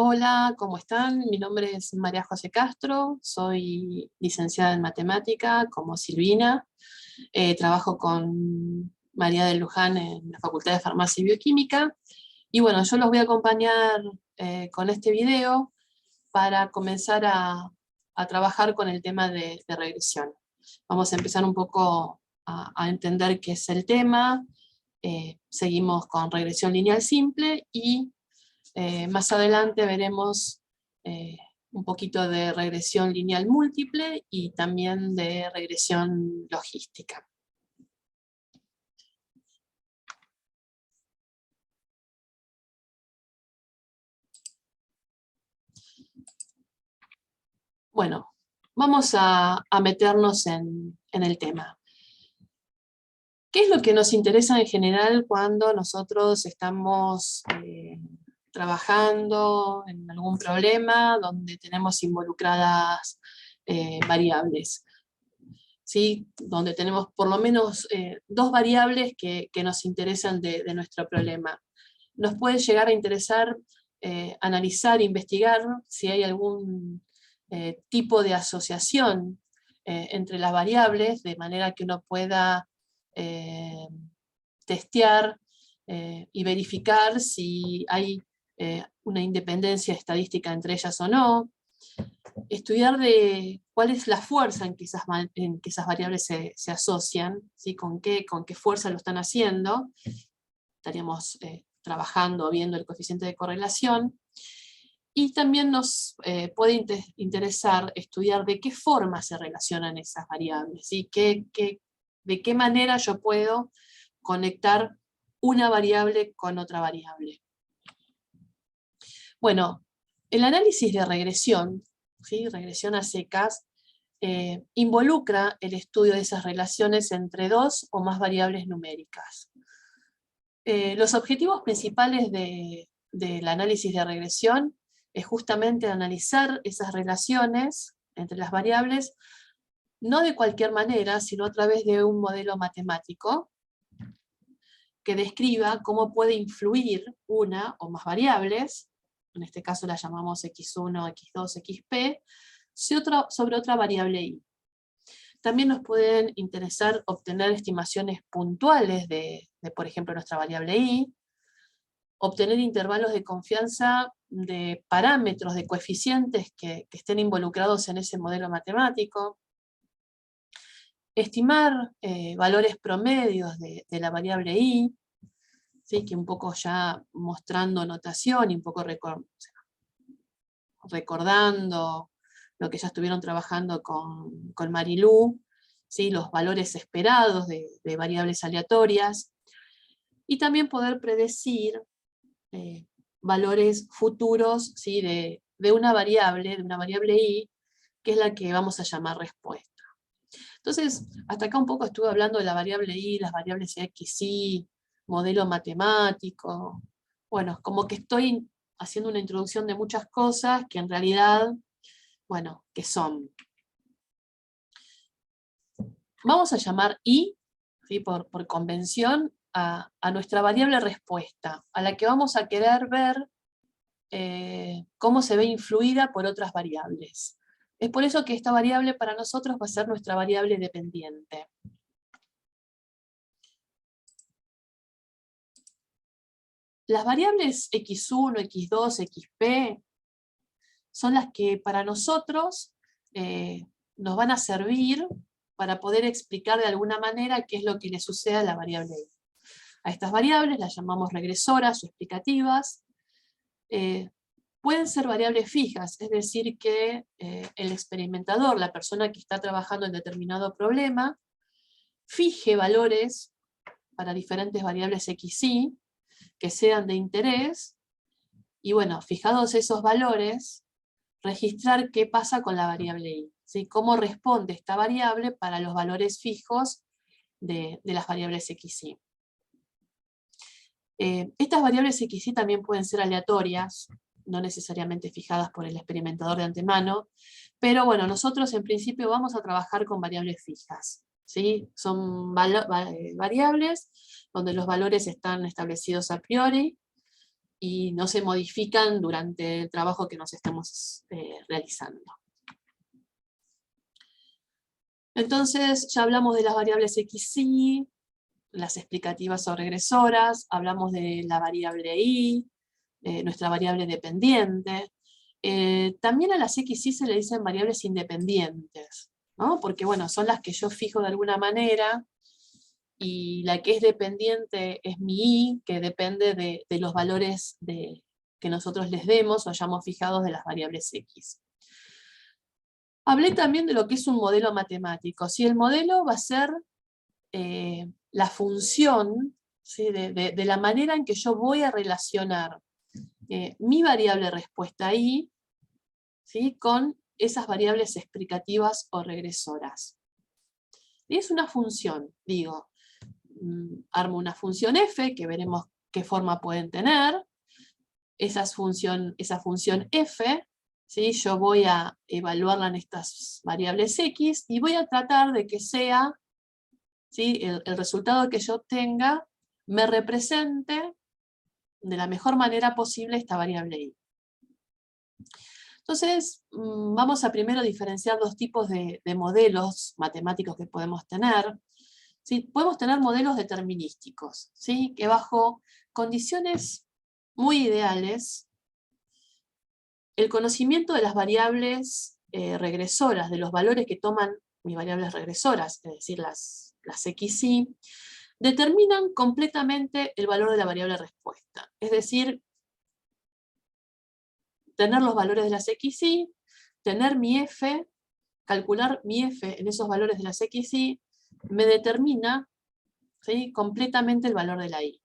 Hola, ¿cómo están? Mi nombre es María José Castro, soy licenciada en matemática como Silvina. Trabajo con María de Luján en la Facultad de Farmacia y Bioquímica. Y bueno, yo los voy a acompañar con este video para comenzar a trabajar con el tema de regresión. Vamos a empezar un poco a entender qué es el tema. Seguimos con regresión lineal simple y más adelante veremos un poquito de regresión lineal múltiple y también de regresión logística. Bueno, vamos a meternos en el tema. ¿Qué es lo que nos interesa en general cuando nosotros estamos trabajando en algún problema donde tenemos involucradas variables? ¿Sí? Donde tenemos por lo menos dos variables que nos interesan de nuestro problema. Nos puede llegar a interesar analizar, investigar si hay algún tipo de asociación entre las variables, de manera que uno pueda testear y verificar si hay una independencia estadística entre ellas o no. Estudiar de cuál es la fuerza en que esas variables se asocian, ¿sí? ¿Con qué fuerza lo están haciendo? Estaríamos trabajando, viendo el coeficiente de correlación. Y también nos puede interesar estudiar de qué forma se relacionan esas variables, ¿sí? De qué manera yo puedo conectar una variable con otra variable. Bueno, el análisis de regresión, ¿sí? Regresión a secas, involucra el estudio de esas relaciones entre dos o más variables numéricas. Los objetivos principales del análisis de regresión es justamente analizar esas relaciones entre las variables, no de cualquier manera, sino a través de un modelo matemático que describa cómo puede influir una o más variables, en este caso la llamamos x1, x2, xp, sobre otra variable y. También nos pueden interesar obtener estimaciones puntuales de por ejemplo, nuestra variable y, obtener intervalos de confianza de parámetros, de coeficientes que estén involucrados en ese modelo matemático, estimar valores promedios de la variable y, ¿sí? Que un poco ya mostrando notación y un poco recordando lo que ya estuvieron trabajando con Marilú, ¿sí? Los valores esperados de variables aleatorias, y también poder predecir valores futuros, ¿sí? de una variable y, que es la que vamos a llamar respuesta. Entonces, hasta acá un poco estuve hablando de la variable y, las variables x, y, modelo matemático. Bueno, como que estoy haciendo una introducción de muchas cosas que en realidad, bueno, ¿qué son? Vamos a llamar y, ¿sí? por convención, a nuestra variable respuesta, a la que vamos a querer ver cómo se ve influida por otras variables. Es por eso que esta variable para nosotros va a ser nuestra variable dependiente. Las variables x1, x2, xp son las que para nosotros nos van a servir para poder explicar de alguna manera qué es lo que le sucede a la variable y. A estas variables las llamamos regresoras o explicativas. Pueden ser variables fijas, es decir que el experimentador, la persona que está trabajando en determinado problema, fije valores para diferentes variables x, y que sean de interés, y bueno, fijados esos valores, registrar qué pasa con la variable y, ¿sí? Cómo responde esta variable para los valores fijos de las variables x, y. Estas variables x, y también pueden ser aleatorias, no necesariamente fijadas por el experimentador de antemano, pero bueno, nosotros en principio vamos a trabajar con variables fijas, ¿sí? Son variables donde los valores están establecidos a priori, y no se modifican durante el trabajo que nos estemos realizando. Entonces ya hablamos de las variables x, y, las explicativas o regresoras, hablamos de la variable y, nuestra variable dependiente. También a las x, y se le dicen variables independientes, ¿no? Porque bueno, son las que yo fijo de alguna manera, y la que es dependiente es mi y, que depende de los valores que nosotros les demos o hayamos fijados de las variables x. Hablé también de lo que es un modelo matemático. Si el modelo va a ser la función, ¿sí? de la manera en que yo voy a relacionar mi variable respuesta y, ¿sí? con esas variables explicativas o regresoras. Y es una función, digo, armo una función f, que veremos qué forma pueden tener. Esa función f, ¿sí? Yo voy a evaluarla en estas variables x, y voy a tratar de que sea, ¿sí? el resultado que yo obtenga me represente de la mejor manera posible esta variable y. Entonces, vamos a primero diferenciar dos tipos de modelos matemáticos que podemos tener. ¿Sí? Podemos tener modelos determinísticos, ¿sí? Que bajo condiciones muy ideales, el conocimiento de las variables regresoras, de los valores que toman mis variables regresoras, es decir, las x, y, determinan completamente el valor de la variable respuesta. Es decir, tener los valores de las x, y, tener mi f, calcular mi f en esos valores de las x, y, me determina, ¿sí? completamente el valor de la y.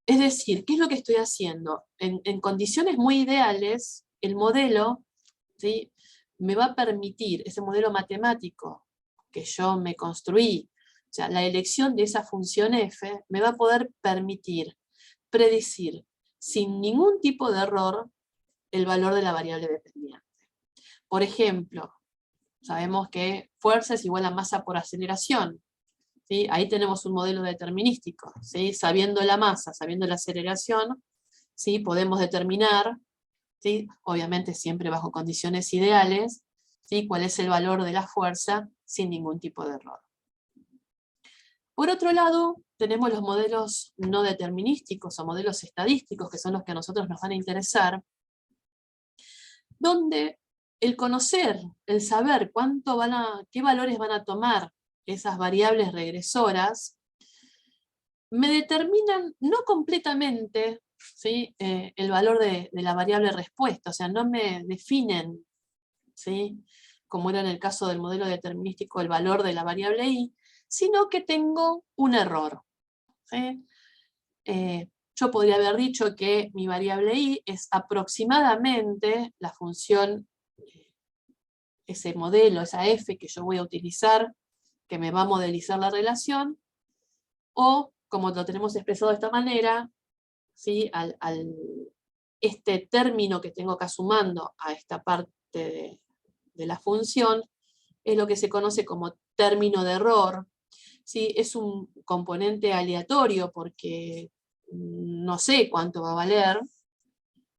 Es decir, ¿qué es lo que estoy haciendo? En condiciones muy ideales, el modelo, ¿sí? me va a permitir, ese modelo matemático que yo me construí, o sea, la elección de esa función f, me va a poder permitir predecir sin ningún tipo de error el valor de la variable dependiente. Por ejemplo, sabemos que fuerza es igual a masa por aceleración. ¿Sí? Ahí tenemos un modelo determinístico. ¿Sí? Sabiendo la masa, sabiendo la aceleración, ¿sí? podemos determinar, ¿sí? obviamente siempre bajo condiciones ideales, ¿sí? cuál es el valor de la fuerza sin ningún tipo de error. Por otro lado, tenemos los modelos no determinísticos o modelos estadísticos, que son los que a nosotros nos van a interesar, donde el conocer, el saber qué valores van a tomar esas variables regresoras, me determinan no completamente, ¿sí? El valor de la variable respuesta, o sea, no me definen, ¿sí? como era en el caso del modelo determinístico, el valor de la variable y, sino que tengo un error. ¿Sí? Yo podría haber dicho que mi variable y es aproximadamente la función, ese modelo, esa f que yo voy a utilizar, que me va a modelizar la relación, o, como lo tenemos expresado de esta manera, ¿sí? Este término que tengo acá sumando a esta parte de la función, es lo que se conoce como término de error. ¿Sí? Es un componente aleatorio porque no sé cuánto va a valer,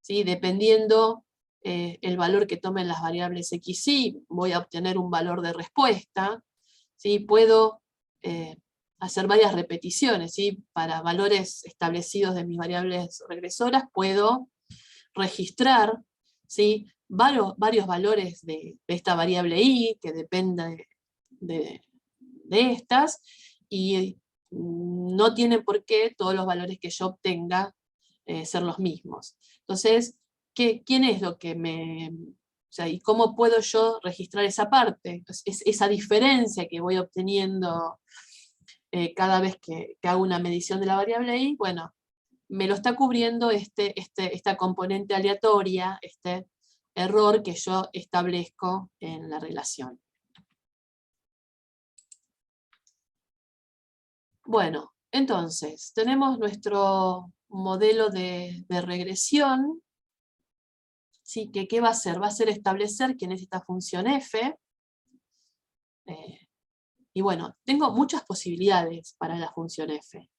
¿sí? Dependiendo el valor que tomen las variables x, y, voy a obtener un valor de respuesta. ¿Sí? Puedo hacer varias repeticiones, ¿sí? Para valores establecidos de mis variables regresoras puedo registrar, ¿sí? varios valores de esta variable y, que dependa de estas, y no tienen por qué todos los valores que yo obtenga ser los mismos. Entonces, ¿quién es lo que o sea, y cómo puedo yo registrar esa parte? Esa diferencia que voy obteniendo cada vez que hago una medición de la variable y, bueno, me lo está cubriendo esta componente aleatoria, este error que yo establezco en la relación. Bueno, entonces, tenemos nuestro modelo de regresión, ¿sí? ¿Qué va a hacer? Va a ser establecer quién es esta función f. Y bueno, tengo muchas posibilidades para la función f.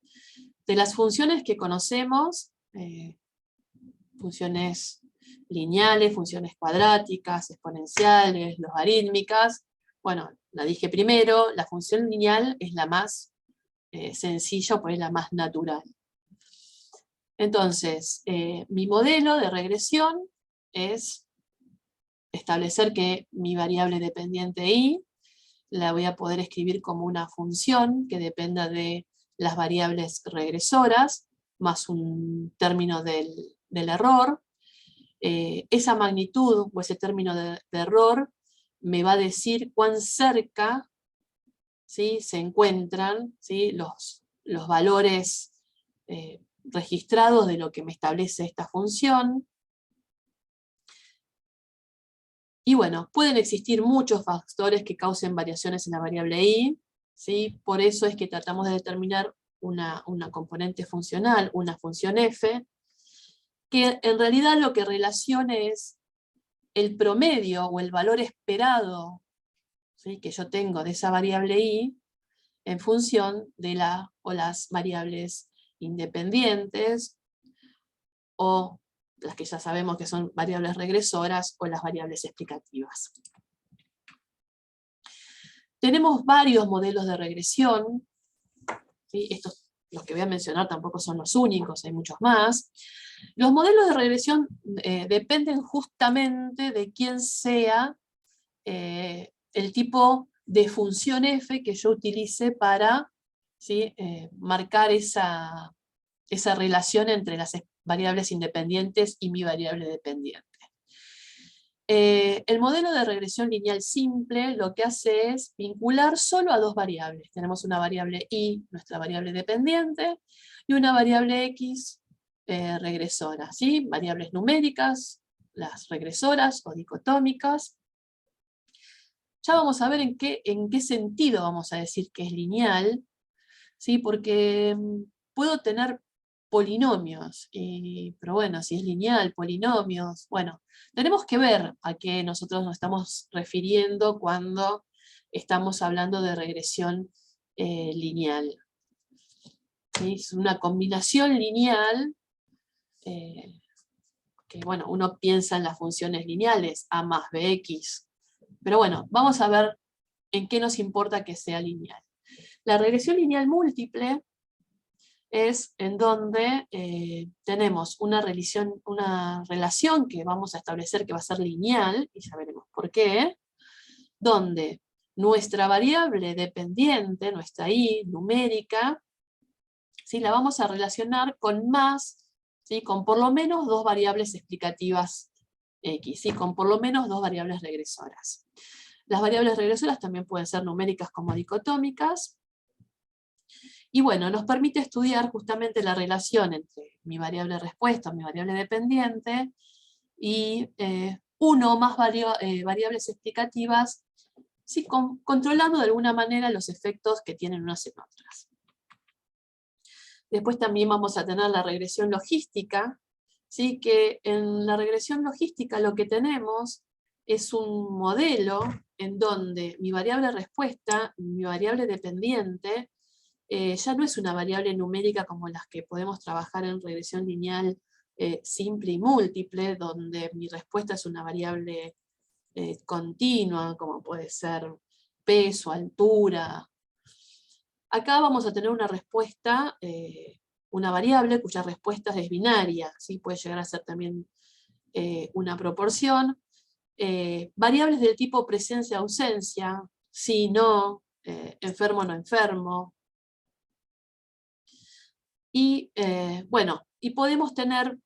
De las funciones que conocemos, funciones lineales, funciones cuadráticas, exponenciales, logarítmicas, bueno, la dije primero, la función lineal es la más sencilla, pues es la más natural. Entonces, mi modelo de regresión es establecer que mi variable dependiente y la voy a poder escribir como una función que dependa de las variables regresoras, más un término del error. Esa magnitud o ese término de error me va a decir cuán cerca, ¿sí?, se encuentran, ¿sí?, los valores registrados de lo que me establece esta función. Y bueno, pueden existir muchos factores que causen variaciones en la variable y, ¿sí? Por eso es que tratamos de determinar una componente funcional, una función f, que en realidad lo que relaciona es el promedio o el valor esperado, ¿sí?, que yo tengo de esa variable y en función de la o las variables independientes, o las que ya sabemos que son variables regresoras, o las variables explicativas. Tenemos varios modelos de regresión, ¿sí? Estos, los que voy a mencionar, tampoco son los únicos, hay muchos más. Los modelos de regresión dependen justamente de quién sea el tipo de función f que yo utilice para, ¿sí?, marcar esa relación entre las variables independientes y mi variable dependiente. El modelo de regresión lineal simple lo que hace es vincular solo a dos variables. Tenemos una variable y, nuestra variable dependiente, y una variable x regresora, ¿sí? Variables numéricas, las regresoras o dicotómicas. Ya vamos a ver en qué sentido vamos a decir que es lineal, ¿sí? Porque puedo tener polinomios, pero bueno, si es lineal, polinomios, bueno, tenemos que ver a qué nosotros nos estamos refiriendo cuando estamos hablando de regresión lineal. ¿Sí? Es una combinación lineal, que bueno, uno piensa en las funciones lineales, a más bx, pero bueno, vamos a ver en qué nos importa que sea lineal. La regresión lineal múltiple es en donde tenemos una relación que vamos a establecer que va a ser lineal, y ya veremos por qué, donde nuestra variable dependiente, nuestra y numérica, ¿sí?, la vamos a relacionar con más, ¿sí?, con por lo menos dos variables explicativas x, ¿sí?, con por lo menos dos variables regresoras. Las variables regresoras también pueden ser numéricas como dicotómicas. Y bueno, nos permite estudiar justamente la relación entre mi variable respuesta, mi variable dependiente, y uno o más variables explicativas, ¿sí?, controlando de alguna manera los efectos que tienen unas en otras. Después también vamos a tener la regresión logística, ¿sí?, que en la regresión logística lo que tenemos es un modelo en donde mi variable respuesta, mi variable dependiente, ya no es una variable numérica como las que podemos trabajar en regresión lineal simple y múltiple, donde mi respuesta es una variable continua, como puede ser peso, altura. Acá vamos a tener una respuesta, una variable cuya respuesta es binaria, ¿sí? Puede llegar a ser también una proporción. Variables del tipo presencia-ausencia, sí, no, enfermo, no enfermo. Y bueno, y podemos tener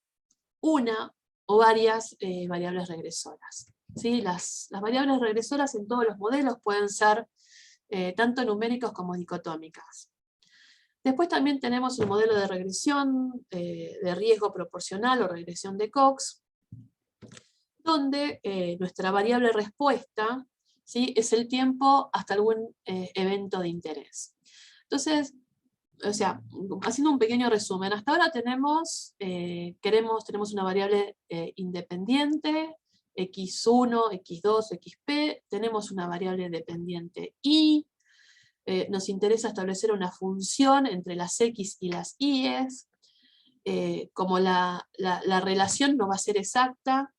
una o varias variables regresoras, ¿sí? Las variables regresoras en todos los modelos pueden ser tanto numéricos como dicotómicas. Después también tenemos el modelo de regresión de riesgo proporcional o regresión de Cox, donde nuestra variable respuesta, ¿sí?, es el tiempo hasta algún evento de interés. Entonces, o sea, haciendo un pequeño resumen, hasta ahora tenemos una variable independiente, x1, x2, xp, tenemos una variable dependiente y, nos interesa establecer una función entre las X y las Y's. Como la relación no va a ser exacta,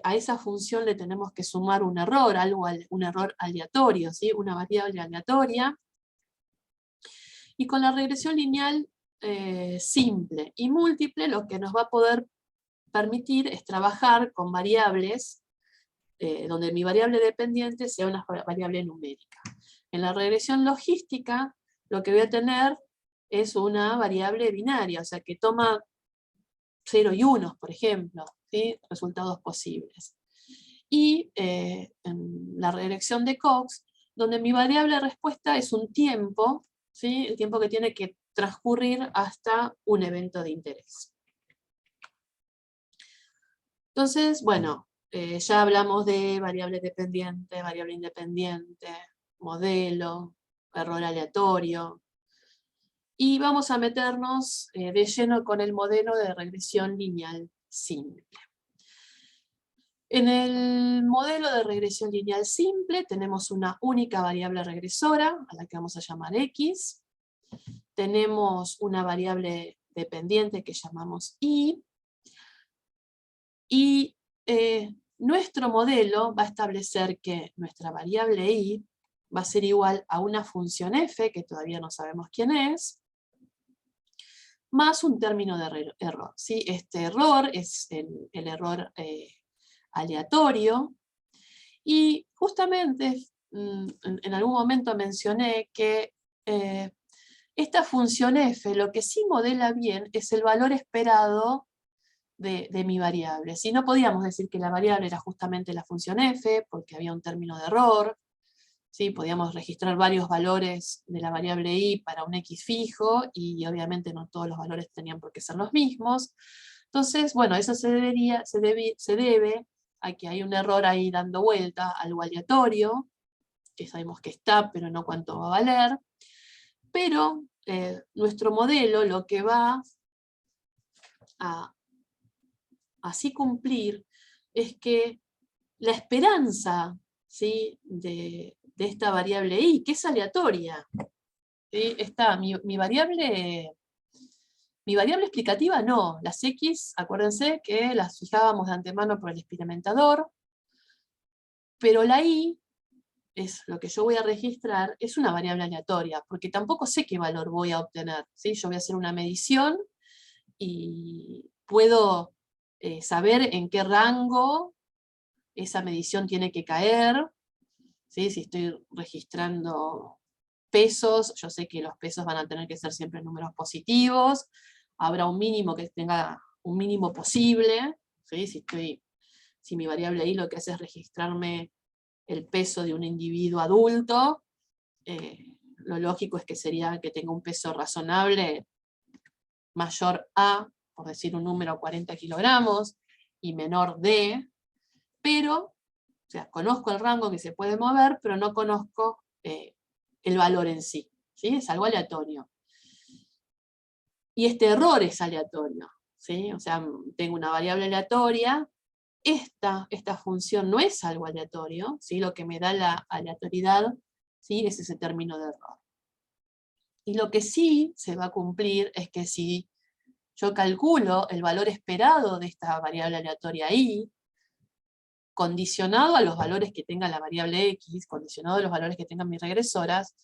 a esa función le tenemos que sumar un error, un error aleatorio, ¿sí? Una variable aleatoria. Y con la regresión lineal simple y múltiple, lo que nos va a poder permitir es trabajar con variables donde mi variable dependiente sea una variable numérica. En la regresión logística, lo que voy a tener es una variable binaria, o sea, que toma 0 y 1, por ejemplo, ¿sí? Resultados posibles. Y en la regresión de Cox, donde mi variable respuesta es un tiempo, ¿sí? El tiempo que tiene que transcurrir hasta un evento de interés. Entonces, bueno, ya hablamos de variable dependiente, variable independiente, modelo, error aleatorio, y vamos a meternos de lleno con el modelo de regresión lineal simple. En el modelo de regresión lineal simple tenemos una única variable regresora, a la que vamos a llamar X. Tenemos una variable dependiente que llamamos Y. Y nuestro modelo va a establecer que nuestra variable Y va a ser igual a una función f, que todavía no sabemos quién es, más un término de error. ¿Sí? Este error es el error aleatorio, y justamente en algún momento mencioné que esta función f lo que sí modela bien es el valor esperado de mi variable. Si no podíamos decir que la variable era justamente la función f, porque había un término de error, ¿sí? Podíamos registrar varios valores de la variable y para un x fijo, y obviamente no todos los valores tenían por qué ser los mismos. Entonces, bueno, eso se debe a que hay un error ahí dando vuelta, algo aleatorio, que sabemos que está, pero no cuánto va a valer. Pero nuestro modelo lo que va a así cumplir es que la esperanza, ¿sí? de esta variable y, que es aleatoria, ¿sí? Está mi variable explicativa no, las X, acuérdense que las fijábamos de antemano por el experimentador, pero la Y, es lo que yo voy a registrar, es una variable aleatoria, porque tampoco sé qué valor voy a obtener, ¿sí? Yo voy a hacer una medición y puedo saber en qué rango esa medición tiene que caer, ¿sí? Si estoy registrando pesos, yo sé que los pesos van a tener que ser siempre números positivos, habrá un mínimo que tenga un mínimo posible, ¿sí? Si mi variable ahí lo que hace es registrarme el peso de un individuo adulto, lo lógico es que sería que tenga un peso razonable mayor a, por decir un número, 40 kilogramos, y menor de, pero, o sea, conozco el rango que se puede mover, pero no conozco el valor en sí, ¿sí? Es algo aleatorio. Y este error es aleatorio, ¿sí? O sea, tengo una variable aleatoria, esta función no es algo aleatorio, ¿sí? Lo que me da la aleatoriedad, ¿sí? Es ese término de error. Y lo que sí se va a cumplir es que si yo calculo el valor esperado de esta variable aleatoria y, condicionado a los valores que tenga la variable x, condicionado a los valores que tengan mis regresoras,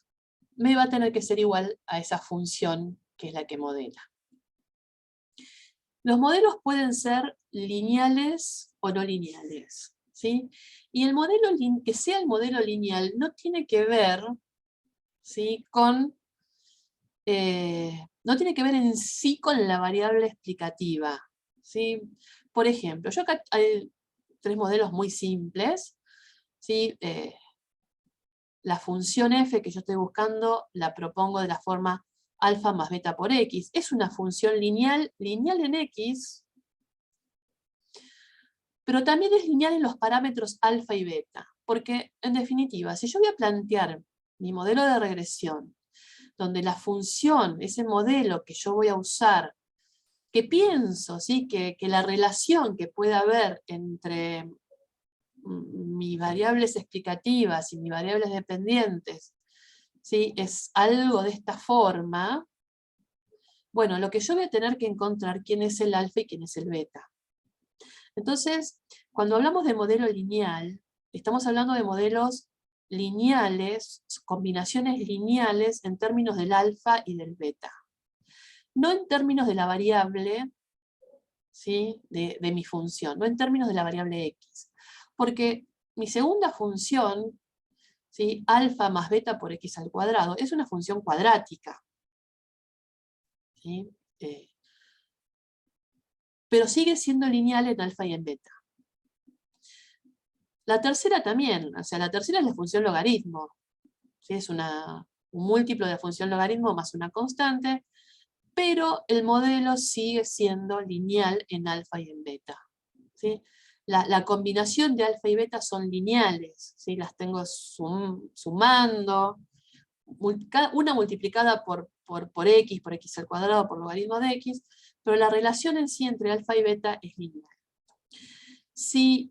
me va a tener que ser igual a esa función que es la que modela. Los modelos pueden ser lineales o no lineales, ¿sí? Y el modelo que sea el modelo lineal no tiene que ver, ¿sí? No tiene que ver en sí con la variable explicativa, ¿sí? Por ejemplo, yo acá hay tres modelos muy simples, ¿sí? La función f que yo estoy buscando la propongo de la forma alfa más beta por x. Es una función lineal en x, pero también es lineal en los parámetros alfa y beta. Porque, en definitiva, si yo voy a plantear mi modelo de regresión, donde la función, ese modelo que yo voy a usar, que pienso, ¿sí? que la relación que pueda haber entre mis variables explicativas y mis variables dependientes ¿sí? Es algo de esta forma, bueno, lo que yo voy a tener que encontrar quién es el alfa y quién es el beta. Entonces, cuando hablamos de modelo lineal, estamos hablando de modelos lineales, combinaciones lineales en términos del alfa y del beta. No en términos de la variable, ¿sí? de mi función, no en términos de la variable x. Porque mi segunda función, ¿sí? Alfa más beta por x al cuadrado, es una función cuadrática. ¿Sí? Pero sigue siendo lineal en alfa y en beta. La tercera también, o sea, la tercera es la función logaritmo. ¿Sí? Es un múltiplo de la función logaritmo más una constante, pero el modelo sigue siendo lineal en alfa y en beta. ¿Sí? La combinación de alfa y beta son lineales, ¿sí? Las tengo sumando, una multiplicada por x al cuadrado, por logaritmo de x, pero la relación en sí entre alfa y beta es lineal. Si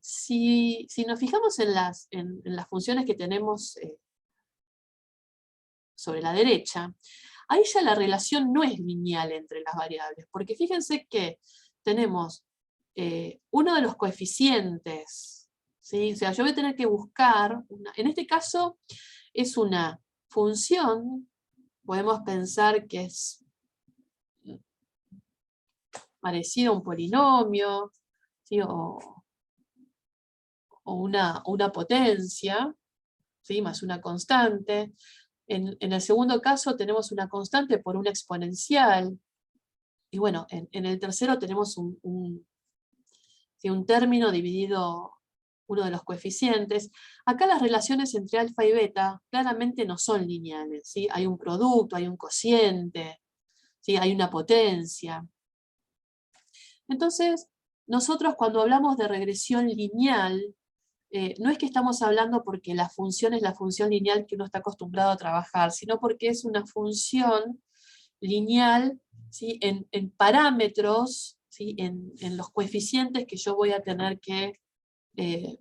nos fijamos en las funciones que tenemos sobre la derecha, ahí ya la relación no es lineal entre las variables, porque fíjense que tenemos uno de los coeficientes, ¿sí? O sea, yo voy a tener que buscar, en este caso es una función, podemos pensar que es parecido a un polinomio, ¿sí? o una potencia, ¿sí? Más una constante. En el segundo caso tenemos una constante por una exponencial. Y bueno, en el tercero tenemos un término dividido uno de los coeficientes. Acá las relaciones entre alfa y beta claramente no son lineales, ¿sí? Hay un producto, hay un cociente, ¿sí? Hay una potencia. Entonces, nosotros cuando hablamos de regresión lineal, no es que estamos hablando porque la función es la función lineal que uno está acostumbrado a trabajar, sino porque es una función lineal, ¿sí? en parámetros, ¿sí? en los coeficientes que yo voy a tener que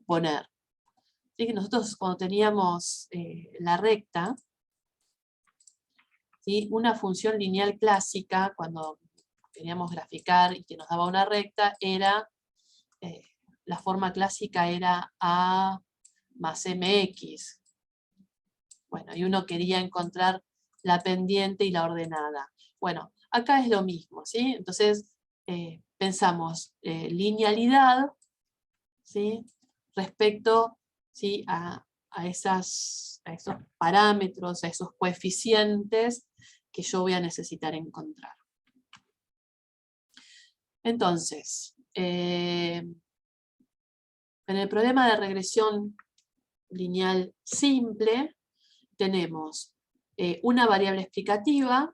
poner. Así que nosotros cuando teníamos la recta, ¿sí? Una función lineal clásica, cuando queríamos graficar y que nos daba una recta, era, la forma clásica era A más MX. Bueno, y uno quería encontrar la pendiente y la ordenada. Bueno, acá es lo mismo, ¿sí? Entonces, pensamos linealidad, ¿sí? Respecto, ¿sí? a esos parámetros, a esos coeficientes que yo voy a necesitar encontrar. Entonces, en el problema de regresión lineal simple, tenemos una variable explicativa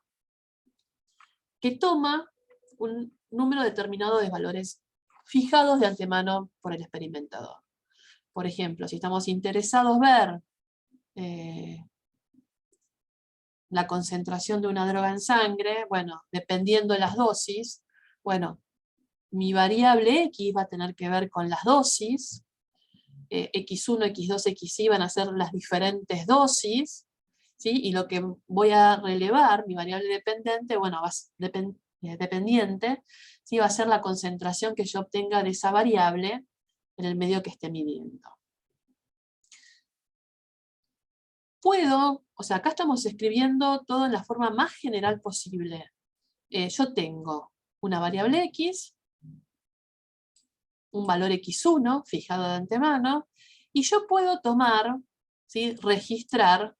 que toma un número determinado de valores fijados de antemano por el experimentador. Por ejemplo, si estamos interesados en ver la concentración de una droga en sangre, bueno, dependiendo de las dosis, bueno, mi variable X va a tener que ver con las dosis, X1, X2, XY van a ser las diferentes dosis, ¿sí? Y lo que voy a relevar, mi variable dependiente, bueno, dependiente, ¿sí? Va a ser la concentración que yo obtenga de esa variable en el medio que esté midiendo. Puedo, o sea, acá estamos escribiendo todo en la forma más general posible. Yo tengo una variable X, un valor X1 fijado de antemano, y yo puedo tomar, ¿sí? Registrar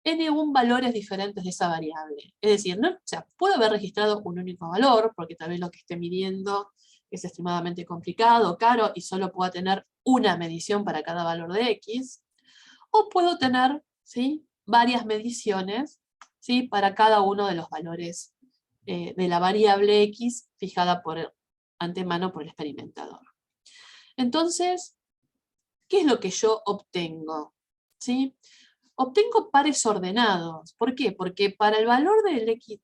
n1 valores diferentes de esa variable. Es decir, ¿no? O sea, puedo haber registrado un único valor, porque tal vez lo que esté midiendo es extremadamente complicado, caro, y solo puedo tener una medición para cada valor de X, o puedo tener, ¿sí? Varias mediciones, ¿sí? Para cada uno de los valores de la variable X fijada por antemano por el experimentador. Entonces, ¿qué es lo que yo obtengo? ¿Sí? Obtengo pares ordenados. ¿Por qué? Porque para el valor del X,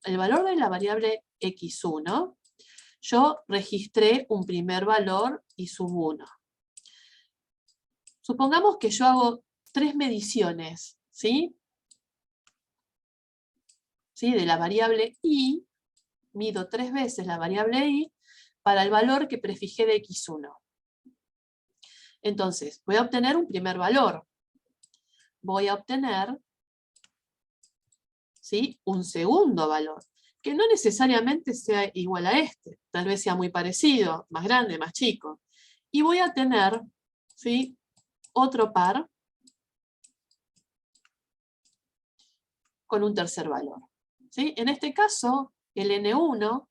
el valor de la variable X1, yo registré un primer valor y sub 1. Supongamos que yo hago 3 mediciones, ¿sí? ¿Sí? De la variable y, mido 3 veces la variable y para el valor que prefijé de x1. Entonces, voy a obtener un primer valor. Voy a obtener, ¿sí?, un segundo valor, que no necesariamente sea igual a este, tal vez sea muy parecido, más grande, más chico. Y voy a tener, ¿sí?, otro par con un tercer valor, ¿sí? En este caso, el N1,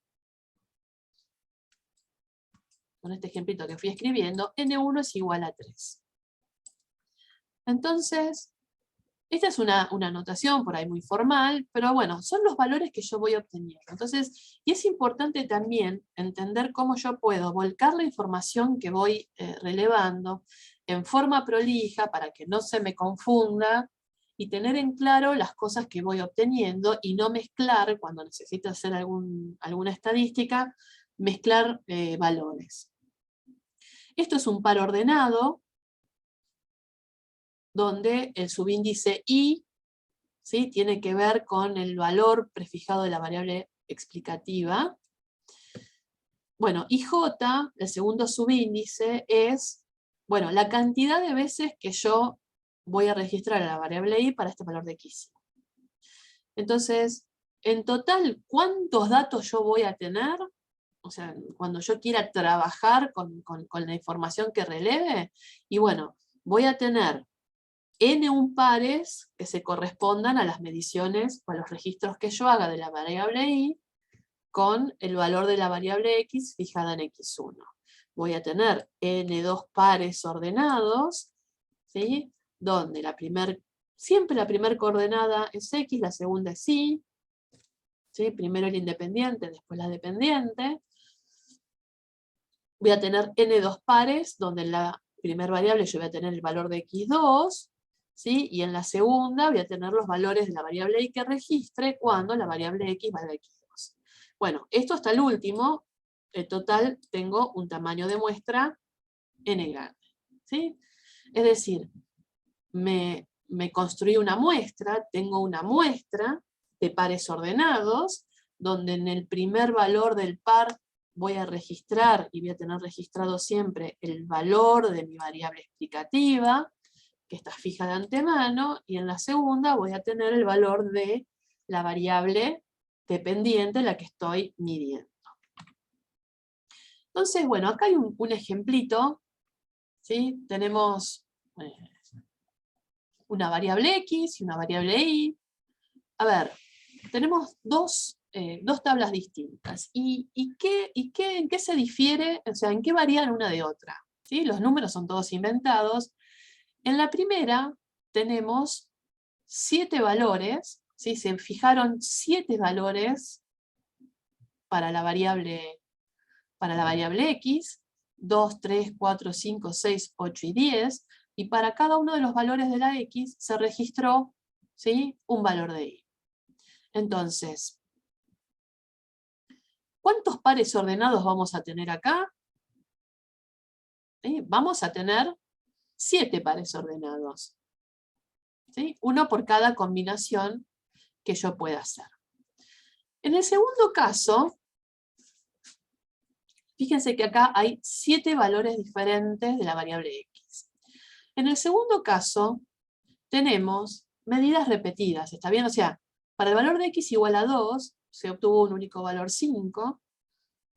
con este ejemplito que fui escribiendo, N1 es igual a 3. Entonces, esta es una notación por ahí muy formal, pero bueno, son los valores que yo voy obteniendo. Entonces, y es importante también entender cómo yo puedo volcar la información que voy relevando en forma prolija para que no se me confunda y tener en claro las cosas que voy obteniendo y no mezclar, cuando necesito hacer alguna estadística, mezclar valores. Esto es un par ordenado, donde el subíndice i, ¿sí?, tiene que ver con el valor prefijado de la variable explicativa. Bueno, ij, el segundo subíndice, es, bueno, la cantidad de veces que yo voy a registrar a la variable i para este valor de x. Entonces, en total, ¿cuántos datos yo voy a tener? O sea, cuando yo quiera trabajar con la información que releve, y bueno, voy a tener n pares que se correspondan a las mediciones o a los registros que yo haga de la variable i con el valor de la variable x fijada en x1. Voy a tener n2 pares ordenados, ¿sí?, donde siempre la primera coordenada es x, la segunda es y, ¿sí?, primero el independiente, después la dependiente. Voy a tener n2 pares, donde en la primera variable yo voy a tener el valor de x2, ¿sí?, y en la segunda voy a tener los valores de la variable y que registre cuando la variable x valga x2. Bueno, esto hasta el último, en total tengo un tamaño de muestra n grande, ¿sí? Es decir, me construí una muestra, tengo una muestra de pares ordenados, donde en el primer valor del par voy a registrar y voy a tener registrado siempre el valor de mi variable explicativa, que está fija de antemano, y en la segunda voy a tener el valor de la variable dependiente, la que estoy midiendo. Entonces, bueno, acá hay un ejemplito, ¿sí? Tenemos una variable x y una variable y. A ver, tenemos dos tablas distintas. ¿En qué se difiere? O sea, ¿en qué varían una de otra? ¿Sí? Los números son todos inventados. En la primera tenemos 7 valores, ¿sí? Se fijaron 7 valores para la variable x, 2, 3, 4, 5, 6, 8 y 10, y para cada uno de los valores de la x se registró, ¿sí?, un valor de y. Entonces, ¿cuántos pares ordenados vamos a tener acá? ¿Sí? Vamos a tener 7 pares ordenados, ¿sí?, uno por cada combinación que yo pueda hacer. En el segundo caso, fíjense que acá hay 7 valores diferentes de la variable x. En el segundo caso, tenemos medidas repetidas, ¿está bien? O sea, para el valor de x igual a 2, se obtuvo un único valor 5.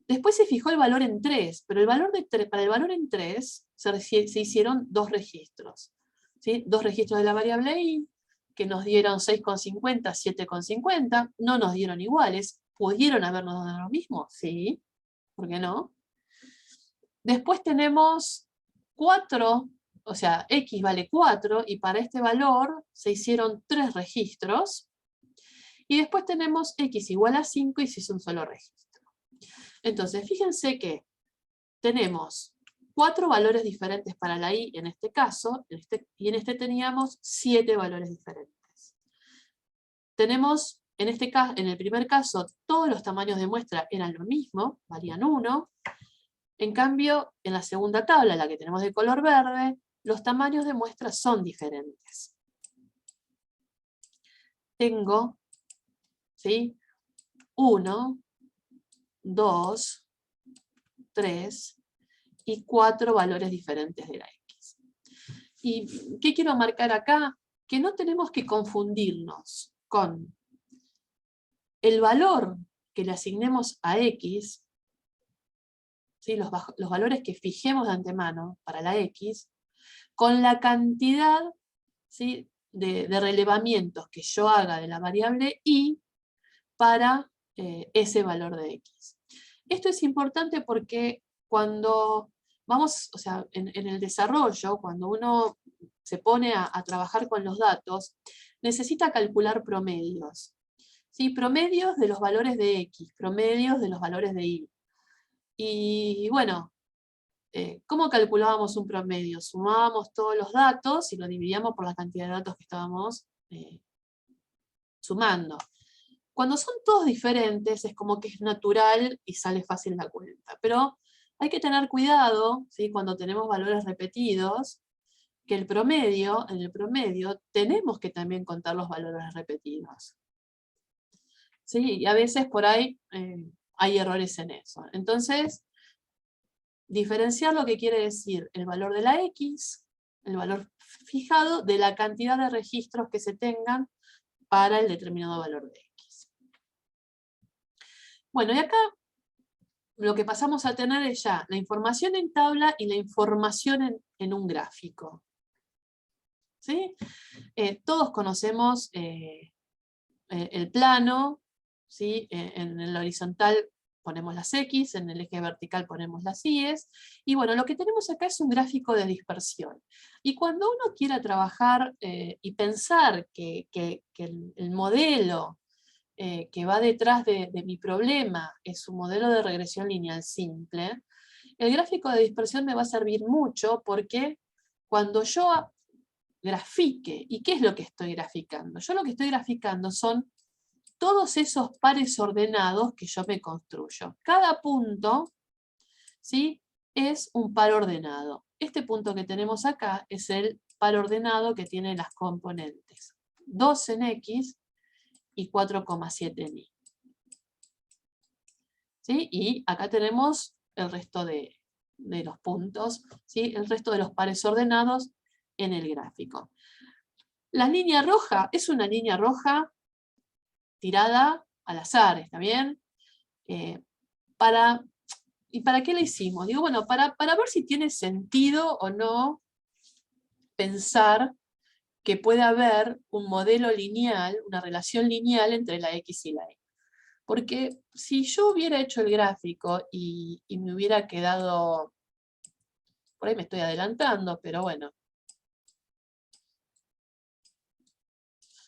Después se fijó el valor en 3, pero para el valor en 3 se hicieron 2 registros, ¿sí? 2 registros de la variable y, que nos dieron 6,50, 7,50, no nos dieron iguales. ¿Pudieron habernos dado lo mismo? Sí, ¿por qué no? Después tenemos 4, o sea, x vale 4, y para este valor se hicieron 3 registros. Y después tenemos x igual a 5 y se hizo un solo registro. Entonces, fíjense que tenemos 4 valores diferentes para la i en este caso, y en este teníamos 7 valores diferentes. Tenemos, en el primer caso, todos los tamaños de muestra eran lo mismo, valían 1. En cambio, en la segunda tabla, la que tenemos de color verde, los tamaños de muestra son diferentes. Tengo, ¿sí?, 1, 2, 3 y 4 valores diferentes de la X. ¿Y qué quiero marcar acá? Que no tenemos que confundirnos con el valor que le asignemos a X, ¿sí?, los valores que fijemos de antemano para la X, con la cantidad, ¿sí?, de relevamientos que yo haga de la variable Y para ese valor de X. Esto es importante porque cuando vamos, o sea, en el desarrollo, cuando uno se pone a trabajar con los datos, necesita calcular promedios. ¿Sí? Promedios de los valores de X, promedios de los valores de Y. Y bueno, ¿cómo calculábamos un promedio? Sumábamos todos los datos y lo dividíamos por la cantidad de datos que estábamos sumando. Cuando son todos diferentes es como que es natural y sale fácil la cuenta. Pero hay que tener cuidado, ¿sí?, cuando tenemos valores repetidos, que en el promedio tenemos que también contar los valores repetidos. ¿Sí? Y a veces por ahí hay errores en eso. Entonces, diferenciar lo que quiere decir el valor de la X, el valor fijado, de la cantidad de registros que se tengan para el determinado valor de X. Bueno, y acá lo que pasamos a tener es ya la información en tabla y la información en un gráfico. ¿Sí? Todos conocemos el plano, ¿sí? En el horizontal ponemos las X, en el eje vertical ponemos las Y's, y bueno, lo que tenemos acá es un gráfico de dispersión. Y cuando uno quiera trabajar y pensar que el modelo que va detrás de mi problema es un modelo de regresión lineal simple, el gráfico de dispersión me va a servir mucho porque cuando yo grafique, ¿y qué es lo que estoy graficando? Yo lo que estoy graficando son todos esos pares ordenados que yo me construyo. Cada punto, ¿sí?, es un par ordenado. Este punto que tenemos acá es el par ordenado que tiene las componentes 2 en X y 4,7 en Y. ¿Sí? Y acá tenemos el resto de los puntos, ¿sí?, el resto de los pares ordenados en el gráfico. La línea roja es una línea roja tirada al azar, ¿está bien? ¿Y para qué la hicimos? Digo, bueno, para ver si tiene sentido o no pensar que puede haber un modelo lineal, una relación lineal entre la X y la Y. Porque si yo hubiera hecho el gráfico y me hubiera quedado, por ahí me estoy adelantando, pero bueno.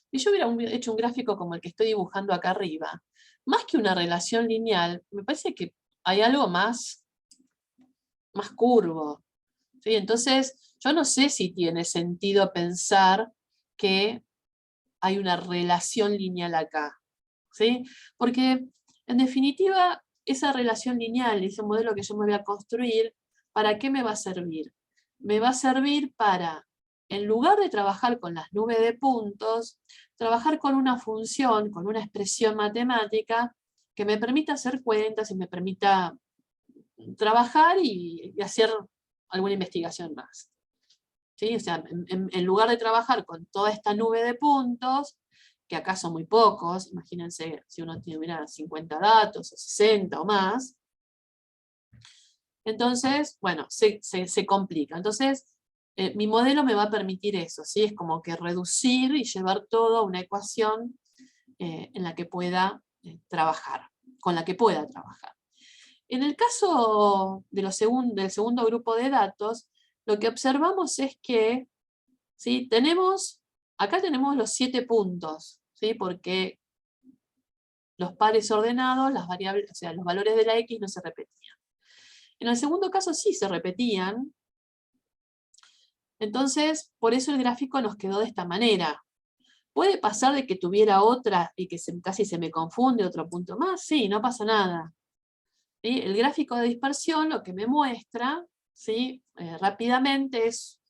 Si yo hubiera hecho un gráfico como el que estoy dibujando acá arriba, más que una relación lineal, me parece que hay algo más curvo. ¿Sí? Entonces, yo no sé si tiene sentido pensar que hay una relación lineal acá. ¿Sí? Porque, en definitiva, esa relación lineal, ese modelo que yo me voy a construir, ¿para qué me va a servir? Me va a servir para, en lugar de trabajar con las nubes de puntos, trabajar con una función, con una expresión matemática que me permita hacer cuentas y me permita trabajar y hacer alguna investigación más. ¿Sí? O sea, en lugar de trabajar con toda esta nube de puntos, que acá son muy pocos, imagínense si uno tuviera 50 datos, o 60 o más, entonces, bueno, se complica. Entonces, mi modelo me va a permitir eso, ¿sí? Es como que reducir y llevar todo a una ecuación en la que pueda trabajar, con la que pueda trabajar. En el caso de del segundo grupo de datos, lo que observamos es que, ¿sí?, acá tenemos los 7 puntos, ¿sí?, porque los pares ordenados, las variables, o sea, los valores de la X no se repetían. En el segundo caso sí se repetían, entonces por eso el gráfico nos quedó de esta manera. ¿Puede pasar de que tuviera otra y que casi se me confunde otro punto más? Sí, no pasa nada. ¿Sí? El gráfico de dispersión lo que me muestra, ¿sí?, rápidamente es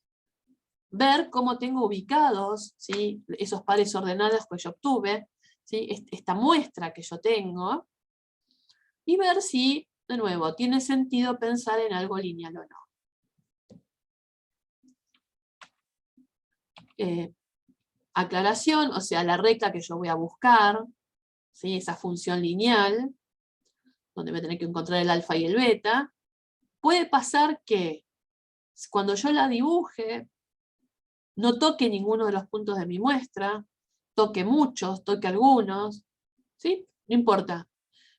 ver cómo tengo ubicados, ¿sí?, esos pares ordenados que yo obtuve, ¿sí?, esta muestra que yo tengo, y ver si, de nuevo, tiene sentido pensar en algo lineal o no. Aclaración, o sea, la recta que yo voy a buscar, ¿sí?, esa función lineal, donde voy a tener que encontrar el alfa y el beta, puede pasar que cuando yo la dibuje, no toque ninguno de los puntos de mi muestra, toque muchos, toque algunos, ¿sí? No importa.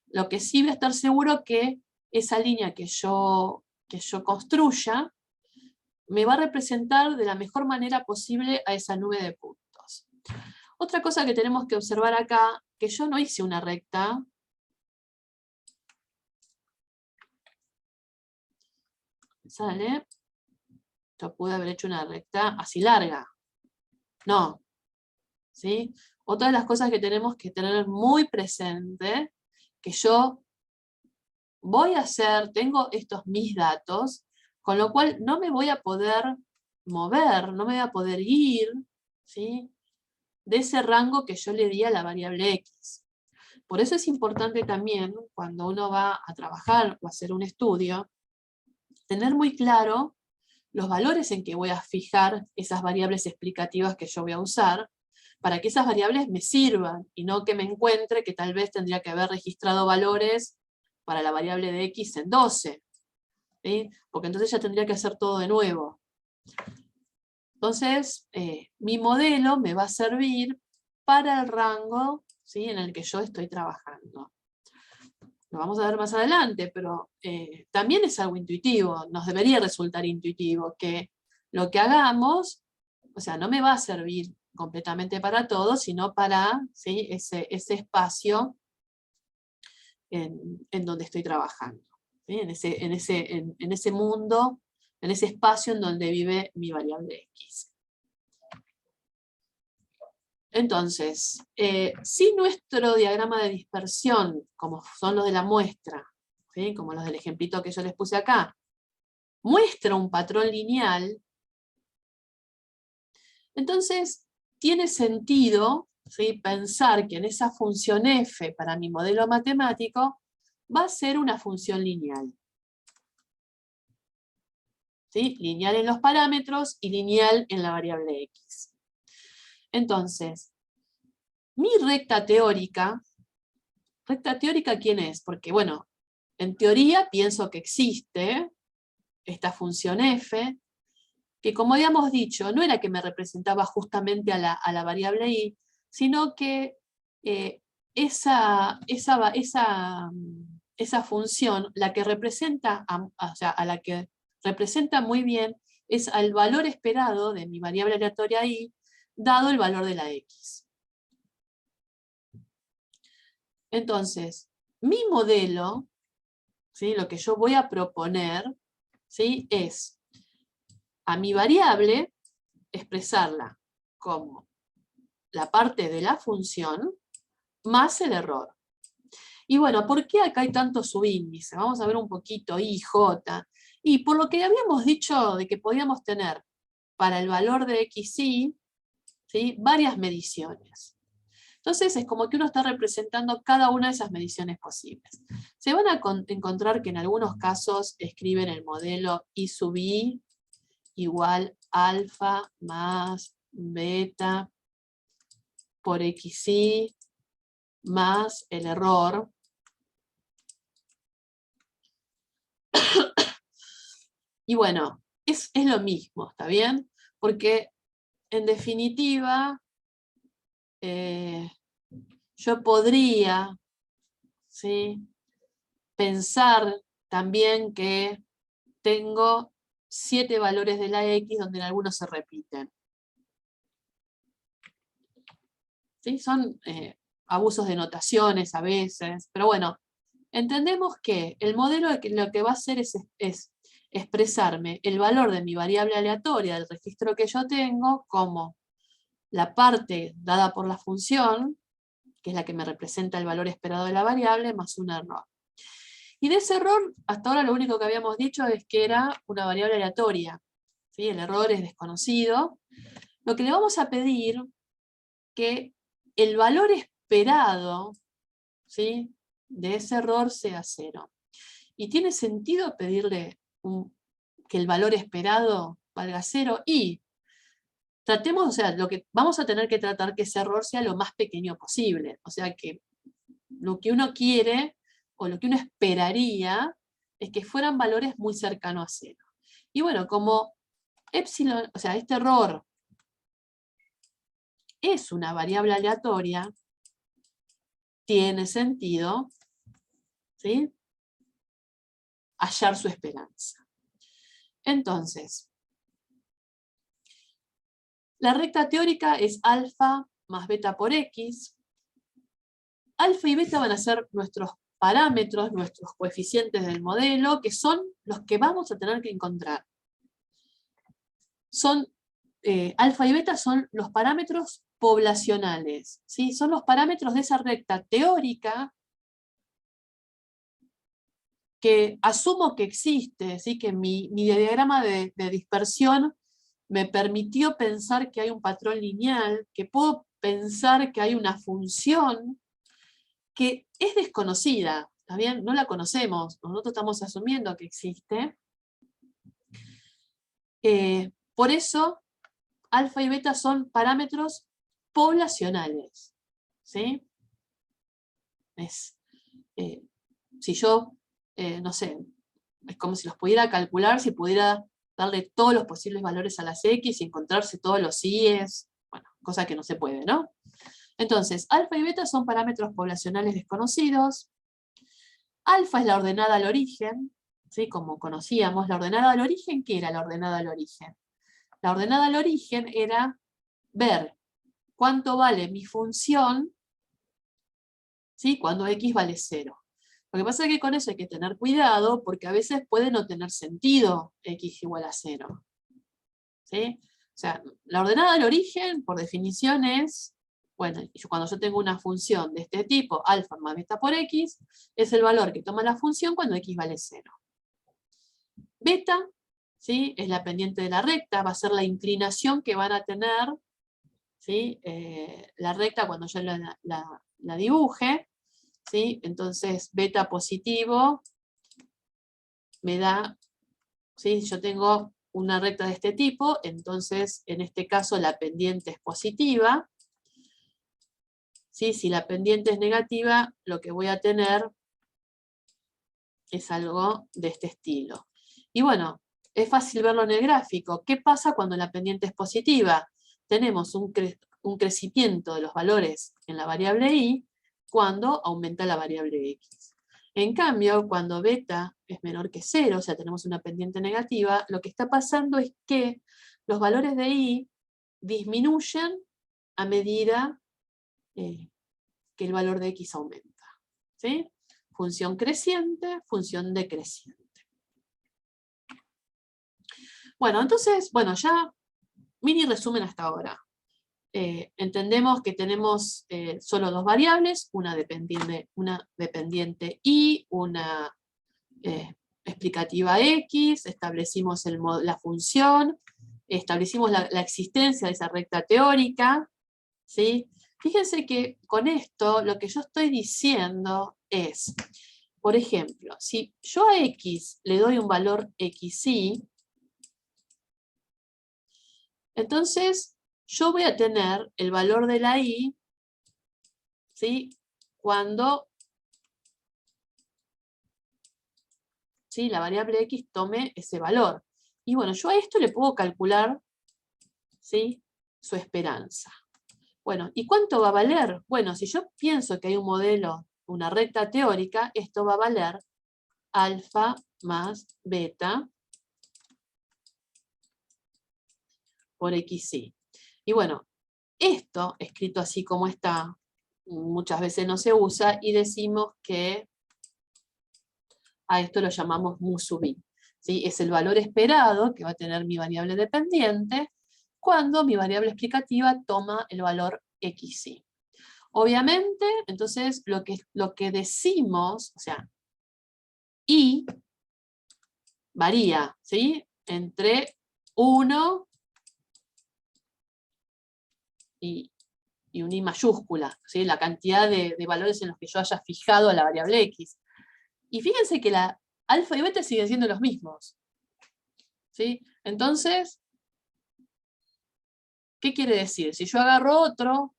Lo que sí voy a estar seguro que esa línea que yo construya me va a representar de la mejor manera posible a esa nube de puntos. Otra cosa que tenemos que observar acá, que yo no hice una recta. ¿Sale? Yo pude haber hecho una recta así larga. No. ¿Sí? Otra de las cosas que tenemos que tener muy presente, que yo voy a hacer, tengo estos mis datos, con lo cual no me voy a poder mover, no me voy a poder ir, ¿sí?, de ese rango que yo le di a la variable x. Por eso es importante también, cuando uno va a trabajar o a hacer un estudio, tener muy claro los valores en que voy a fijar esas variables explicativas que yo voy a usar, para que esas variables me sirvan, y no que me encuentre que tal vez tendría que haber registrado valores para la variable de x en 12, ¿sí?, porque entonces ya tendría que hacer todo de nuevo. Entonces, mi modelo me va a servir para el rango, ¿sí?, en el que yo estoy trabajando. Lo vamos a ver más adelante, pero también es algo intuitivo, nos debería resultar intuitivo, que lo que hagamos, o sea, no me va a servir completamente para todo, sino para, ¿sí?, ese espacio en donde estoy trabajando, ¿sí?, en ese mundo, en ese espacio en donde vive mi variable x. Entonces, si nuestro diagrama de dispersión, como son los de la muestra, ¿sí?, como los del ejemplito que yo les puse acá, muestra un patrón lineal, entonces tiene sentido, ¿sí?, pensar que en esa función f para mi modelo matemático va a ser una función lineal. ¿Sí? Lineal en los parámetros y lineal en la variable x. Entonces, mi recta teórica ¿quién es? Porque, bueno, en teoría pienso que existe esta función f, que como habíamos dicho, no era que me representaba justamente a la variable y, sino que esa función, la que representa, o sea, a la que representa muy bien, es al valor esperado de mi variable aleatoria y, dado el valor de la x. Entonces, mi modelo, ¿sí?, lo que yo voy a proponer, ¿sí?, es a mi variable expresarla como la parte de la función más el error. Y bueno, ¿por qué acá hay tanto subíndice? Vamos a ver un poquito I, J. Y por lo que habíamos dicho de que podíamos tener para el valor de xy, ¿sí?, varias mediciones. Entonces es como que uno está representando cada una de esas mediciones posibles. Se van a encontrar que en algunos casos escriben el modelo I sub I igual alfa más beta por xy más el error. Y bueno, es lo mismo, ¿está bien? Porque en definitiva yo podría, ¿sí?, pensar también que tengo 7 valores de la x donde en algunos se repiten. ¿Sí? Son abusos de notaciones a veces, pero bueno, entendemos que el modelo lo que va a hacer es expresarme el valor de mi variable aleatoria del registro que yo tengo como la parte dada por la función, que es la que me representa el valor esperado de la variable, más un error. Y de ese error, hasta ahora lo único que habíamos dicho es que era una variable aleatoria, ¿sí? El error es desconocido. Lo que le vamos a pedir que el valor esperado, ¿sí?, de ese error sea 0. ¿Y tiene sentido pedirle que el valor esperado valga 0? Y tratemos, o sea, lo que vamos a tener que tratar que ese error sea lo más pequeño posible. O sea, que lo que uno quiere o lo que uno esperaría es que fueran valores muy cercanos a 0. Y bueno, como epsilon, o sea, este error es una variable aleatoria, tiene sentido, ¿sí?, hallar su esperanza. Entonces, la recta teórica es alfa más beta por x. Alfa y beta van a ser nuestros parámetros, nuestros coeficientes del modelo, que son los que vamos a tener que encontrar. Alfa y beta son los parámetros poblacionales, ¿sí? Son los parámetros de esa recta teórica que asumo que existe, ¿sí? Que mi diagrama de dispersión me permitió pensar que hay un patrón lineal, que puedo pensar que hay una función que es desconocida, ¿está bien? No la conocemos, nosotros estamos asumiendo que existe. Por eso, alfa y beta son parámetros poblacionales, ¿sí? Si yo, no sé, es como si los pudiera calcular, si pudiera darle todos los posibles valores a las X y encontrarse todos los Y's, bueno, cosa que no se puede, ¿no? Entonces, alfa y beta son parámetros poblacionales desconocidos. Alfa es la ordenada al origen, ¿sí? Como conocíamos, la ordenada al origen, ¿qué era la ordenada al origen? La ordenada al origen era ver cuánto vale mi función, ¿sí?, cuando X vale 0. Lo que pasa es que con eso hay que tener cuidado, porque a veces puede no tener sentido X igual a 0. ¿Sí? O sea, la ordenada al origen, por definición, es, bueno, cuando yo tengo una función de este tipo, alfa más beta por X, es el valor que toma la función cuando X vale 0. Beta, ¿sí?, es la pendiente de la recta, va a ser la inclinación que van a tener, ¿sí?, la recta cuando yo la dibuje, ¿sí? Entonces, beta positivo me da, ¿sí?, yo tengo una recta de este tipo, entonces, en este caso, la pendiente es positiva. ¿Sí? Si la pendiente es negativa, lo que voy a tener es algo de este estilo. Y bueno, es fácil verlo en el gráfico. ¿Qué pasa cuando la pendiente es positiva? Tenemos un crecimiento de los valores en la variable y cuando aumenta la variable x. En cambio, cuando beta es menor que 0, o sea, tenemos una pendiente negativa, lo que está pasando es que los valores de y disminuyen a medida que el valor de x aumenta. ¿Sí? Función creciente, función decreciente. Bueno, entonces, bueno, ya mini resumen hasta ahora. Entendemos que tenemos solo dos variables, una dependiente y una explicativa x, establecimos la función, establecimos la existencia de esa recta teórica, ¿sí? Fíjense que con esto lo que yo estoy diciendo es, por ejemplo, si yo a x le doy un valor xy, entonces yo voy a tener el valor de la y, ¿sí?, cuando, ¿sí?, la variable x tome ese valor. Y bueno, yo a esto le puedo calcular, ¿sí?, su esperanza. Bueno, ¿y cuánto va a valer? Bueno, si yo pienso que hay un modelo, una recta teórica, esto va a valer alfa más beta por xy. Y bueno, esto, escrito así como está, muchas veces no se usa y decimos que a esto lo llamamos mu sub i. ¿Sí? Es el valor esperado que va a tener mi variable dependiente cuando mi variable explicativa toma el valor xy. Obviamente, entonces, lo que decimos, o sea, y varía, ¿sí?, entre 1 y un i mayúscula, ¿sí? La cantidad de valores en los que yo haya fijado a la variable x. Y fíjense que la alfa y beta siguen siendo los mismos, ¿sí? Entonces, ¿qué quiere decir? Si yo agarro otro,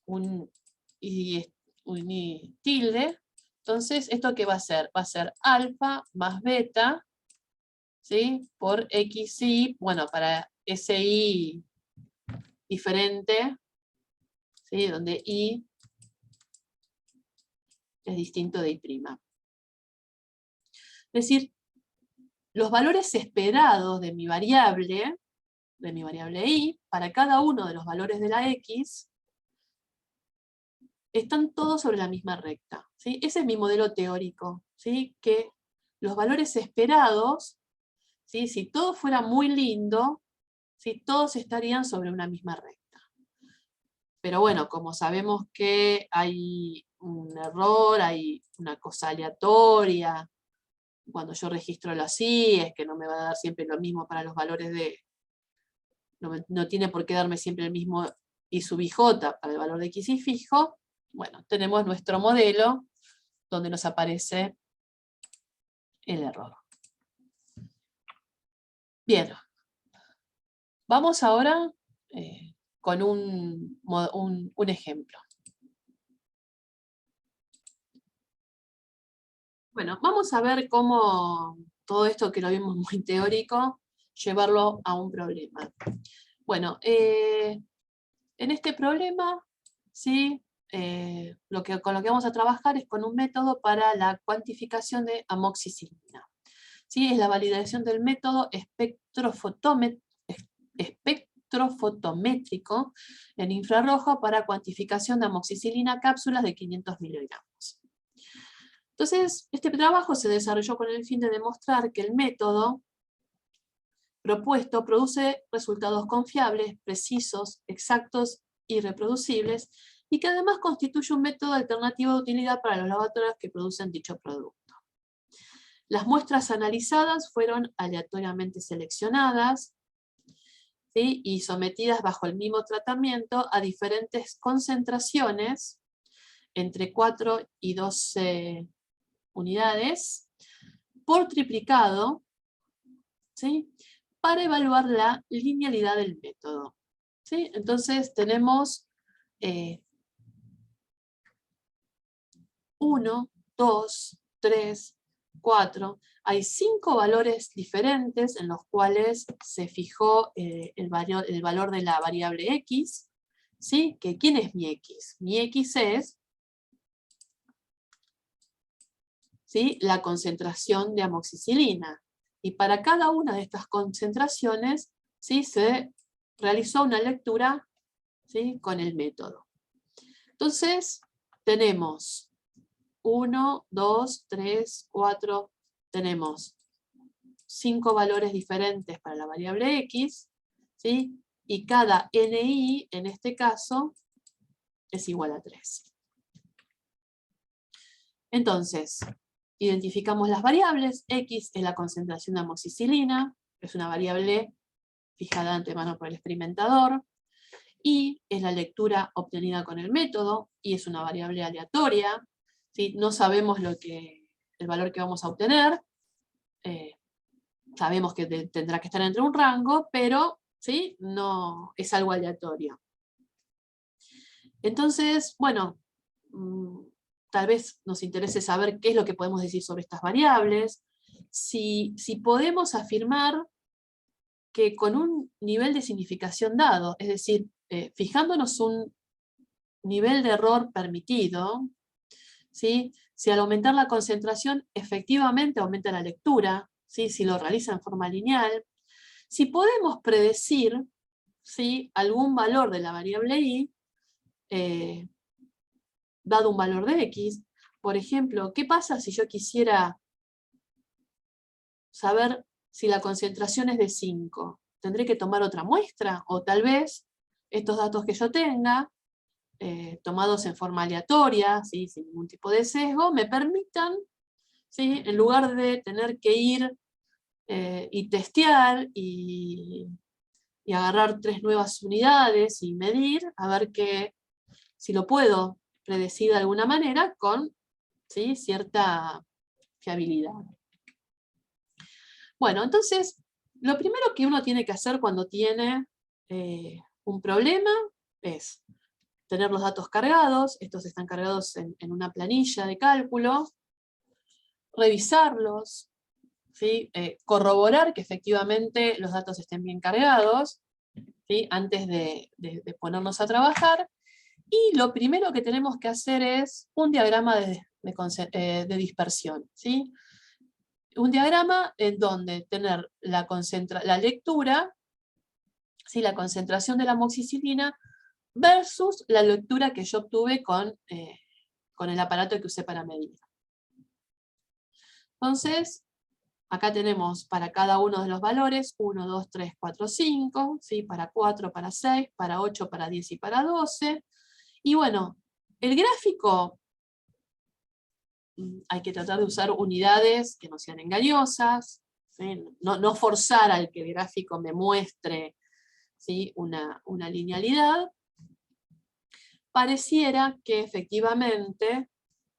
un i tilde, entonces, ¿esto qué va a ser? Va a ser alfa más beta, ¿sí? Por xi, bueno, para ese i diferente, ¿sí? Donde i es distinto de i'. Es decir, los valores esperados de mi variable i, para cada uno de los valores de la x, están todos sobre la misma recta, ¿sí? Ese es mi modelo teórico, ¿sí? Que los valores esperados, ¿sí? Si todo fuera muy lindo, ¿sí? Todos estarían sobre una misma recta. Pero bueno, como sabemos que hay un error, hay una cosa aleatoria, cuando yo registro los i, es que no me va a dar siempre lo mismo para los valores de... No tiene por qué darme siempre el mismo i sub ij para el valor de x y fijo. Bueno, tenemos nuestro modelo donde nos aparece el error. Bien, vamos ahora con un ejemplo. Bueno, vamos a ver cómo todo esto que lo vimos muy teórico, llevarlo a un problema. Bueno, en este problema, ¿sí? Con lo que vamos a trabajar es con un método para la cuantificación de amoxicilina. ¿Sí? Es la validación del método espectrofotométrico en infrarrojo para cuantificación de amoxicilina cápsulas de 500 miligramos. Entonces, este trabajo se desarrolló con el fin de demostrar que el método propuesto produce resultados confiables, precisos, exactos y reproducibles, y que además constituye un método alternativo de utilidad para los laboratorios que producen dicho producto. Las muestras analizadas fueron aleatoriamente seleccionadas, ¿sí? Y sometidas bajo el mismo tratamiento a diferentes concentraciones, entre 4 y 12 unidades, por triplicado, ¿sí? Para evaluar la linealidad del método, ¿sí? Entonces tenemos 1, 2, 3, 4. Hay 5 valores diferentes en los cuales se fijó el valor de la variable x, ¿sí? ¿Quién es mi x? Mi x es, ¿sí? La concentración de amoxicilina. Y para cada una de estas concentraciones, ¿sí? Se realizó una lectura, ¿sí? Con el método. Entonces, tenemos 1, 2, 3, 4, tenemos 5 valores diferentes para la variable x, ¿sí? Y cada ni, en este caso, es igual a 3. Entonces, identificamos las variables. X es la concentración de amoxicilina, es una variable fijada de antemano por el experimentador. Y es la lectura obtenida con el método, y es una variable aleatoria, ¿sí? No sabemos el valor que vamos a obtener, sabemos que tendrá que estar entre un rango, pero ¿sí? No es algo aleatorio. Entonces, bueno, tal vez nos interese saber qué es lo que podemos decir sobre estas variables, si podemos afirmar que con un nivel de significación dado, es decir, fijándonos un nivel de error permitido, ¿sí? Si al aumentar la concentración efectivamente aumenta la lectura, ¿sí? Si lo realiza en forma lineal, si podemos predecir, ¿sí? Algún valor de la variable i, dado un valor de x. Por ejemplo, ¿qué pasa si yo quisiera saber si la concentración es de 5? ¿Tendré que tomar otra muestra? O tal vez estos datos que yo tenga, tomados en forma aleatoria, ¿sí? Sin ningún tipo de sesgo, me permitan, ¿sí? En lugar de tener que ir y testear y agarrar 3 nuevas unidades y medir, a ver si lo puedo predecir de alguna manera con, ¿sí?, cierta fiabilidad. Bueno, entonces, lo primero que uno tiene que hacer cuando tiene un problema es tener los datos cargados. Estos están cargados en una planilla de cálculo, revisarlos, ¿sí? Corroborar que efectivamente los datos estén bien cargados, ¿sí?, antes de ponernos a trabajar. Y lo primero que tenemos que hacer es un diagrama de dispersión, ¿sí? Un diagrama en donde tener la lectura, ¿sí?, la concentración de la amoxicilina versus la lectura que yo obtuve con el aparato que usé para medir. Entonces, acá tenemos para cada uno de los valores, 1, 2, 3, 4, 5, ¿sí?, para 4, para 6, para 8, para 10 y para 12. Y bueno, el gráfico, hay que tratar de usar unidades que no sean engañosas, ¿sí? No forzar al que el gráfico me muestre, ¿sí?, una linealidad. Pareciera que efectivamente,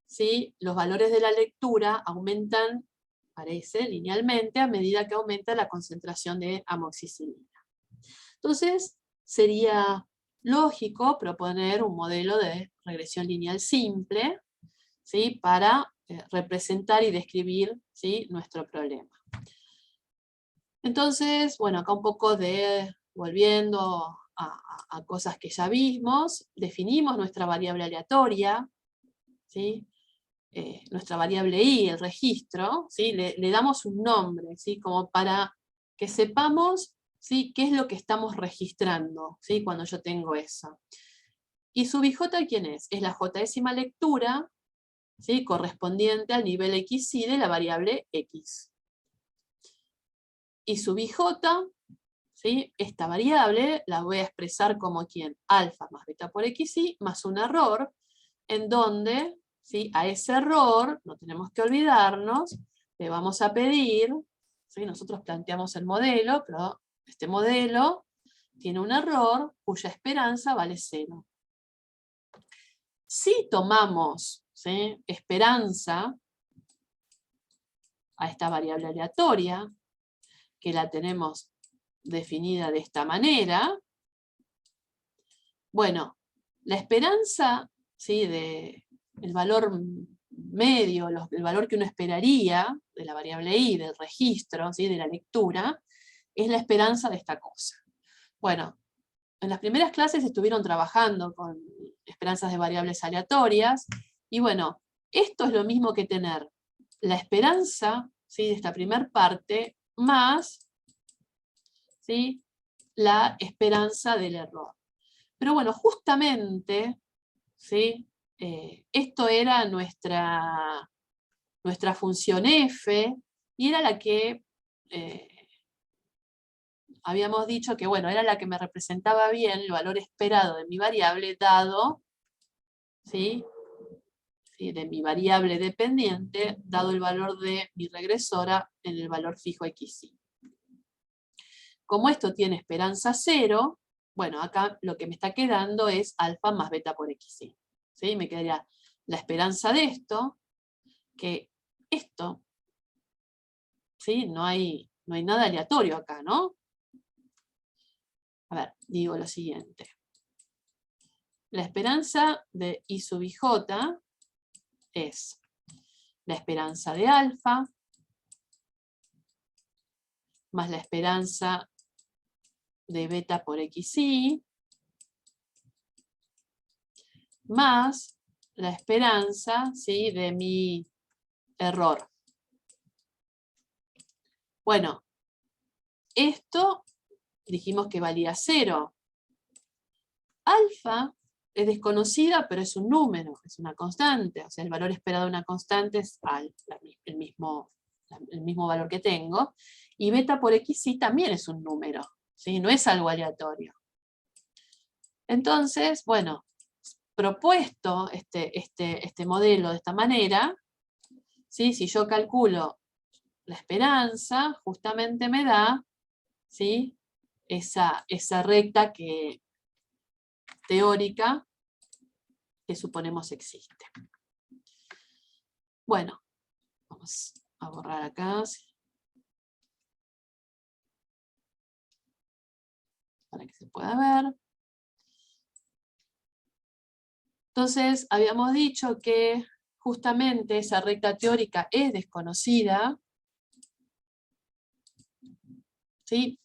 ¿sí?, los valores de la lectura aumentan, parece, linealmente, a medida que aumenta la concentración de amoxicilina. Entonces, sería lógico proponer un modelo de regresión lineal simple, ¿sí?, para representar y describir, ¿sí?, nuestro problema. Entonces, bueno, acá un poco volviendo a cosas que ya vimos, definimos nuestra variable aleatoria, ¿sí?, nuestra variable i, el registro, ¿sí?, le damos un nombre, ¿sí?, como para que sepamos, ¿sí?, qué es lo que estamos registrando, ¿sí?, cuando yo tengo eso. ¿Y su bij quién es? Es la j-ésima lectura, ¿sí?, correspondiente al nivel xi de la variable x. Y su bij, ¿sí?, esta variable la voy a expresar como ¿quién? Alfa más beta por xi más un error, en donde, ¿sí?, a ese error, no tenemos que olvidarnos, le vamos a pedir, ¿sí?, nosotros planteamos el modelo, pero este modelo tiene un error cuya esperanza vale 0. Si tomamos, ¿sí?, esperanza a esta variable aleatoria, que la tenemos definida de esta manera, bueno, la esperanza, ¿sí?, el valor medio, el valor que uno esperaría de la variable i, del registro, ¿sí?, de la lectura, es la esperanza de esta cosa. Bueno, en las primeras clases estuvieron trabajando con esperanzas de variables aleatorias, y bueno, esto es lo mismo que tener la esperanza, ¿sí?, de esta primera parte, más, ¿sí?, la esperanza del error. Pero bueno, justamente, ¿sí?, esto era nuestra función f, y era la que habíamos dicho que, bueno, era la que me representaba bien el valor esperado de mi variable dado, ¿sí?, de mi variable dependiente, dado el valor de mi regresora en el valor fijo xi. Como esto tiene esperanza 0, bueno, acá lo que me está quedando es alfa más beta por xi. ¿Sí? Me quedaría la esperanza de esto, que esto, ¿sí?, no hay nada aleatorio acá, ¿no? A ver, digo lo siguiente. La esperanza de I sub ij es la esperanza de alfa más la esperanza de beta por xi más la esperanza, ¿sí?, de mi error. Bueno, esto dijimos que valía 0. Alfa es desconocida, pero es un número, es una constante. O sea, el valor esperado de una constante es el mismo valor que tengo. Y beta por xi también es un número, ¿sí?, no es algo aleatorio. Entonces, bueno, propuesto este modelo de esta manera, ¿sí?, si yo calculo la esperanza justamente me da, ¿sí?, esa recta teórica que suponemos existe. Bueno, vamos a borrar acá, para que se pueda ver. Entonces, habíamos dicho que justamente esa recta teórica es desconocida, ¿sí?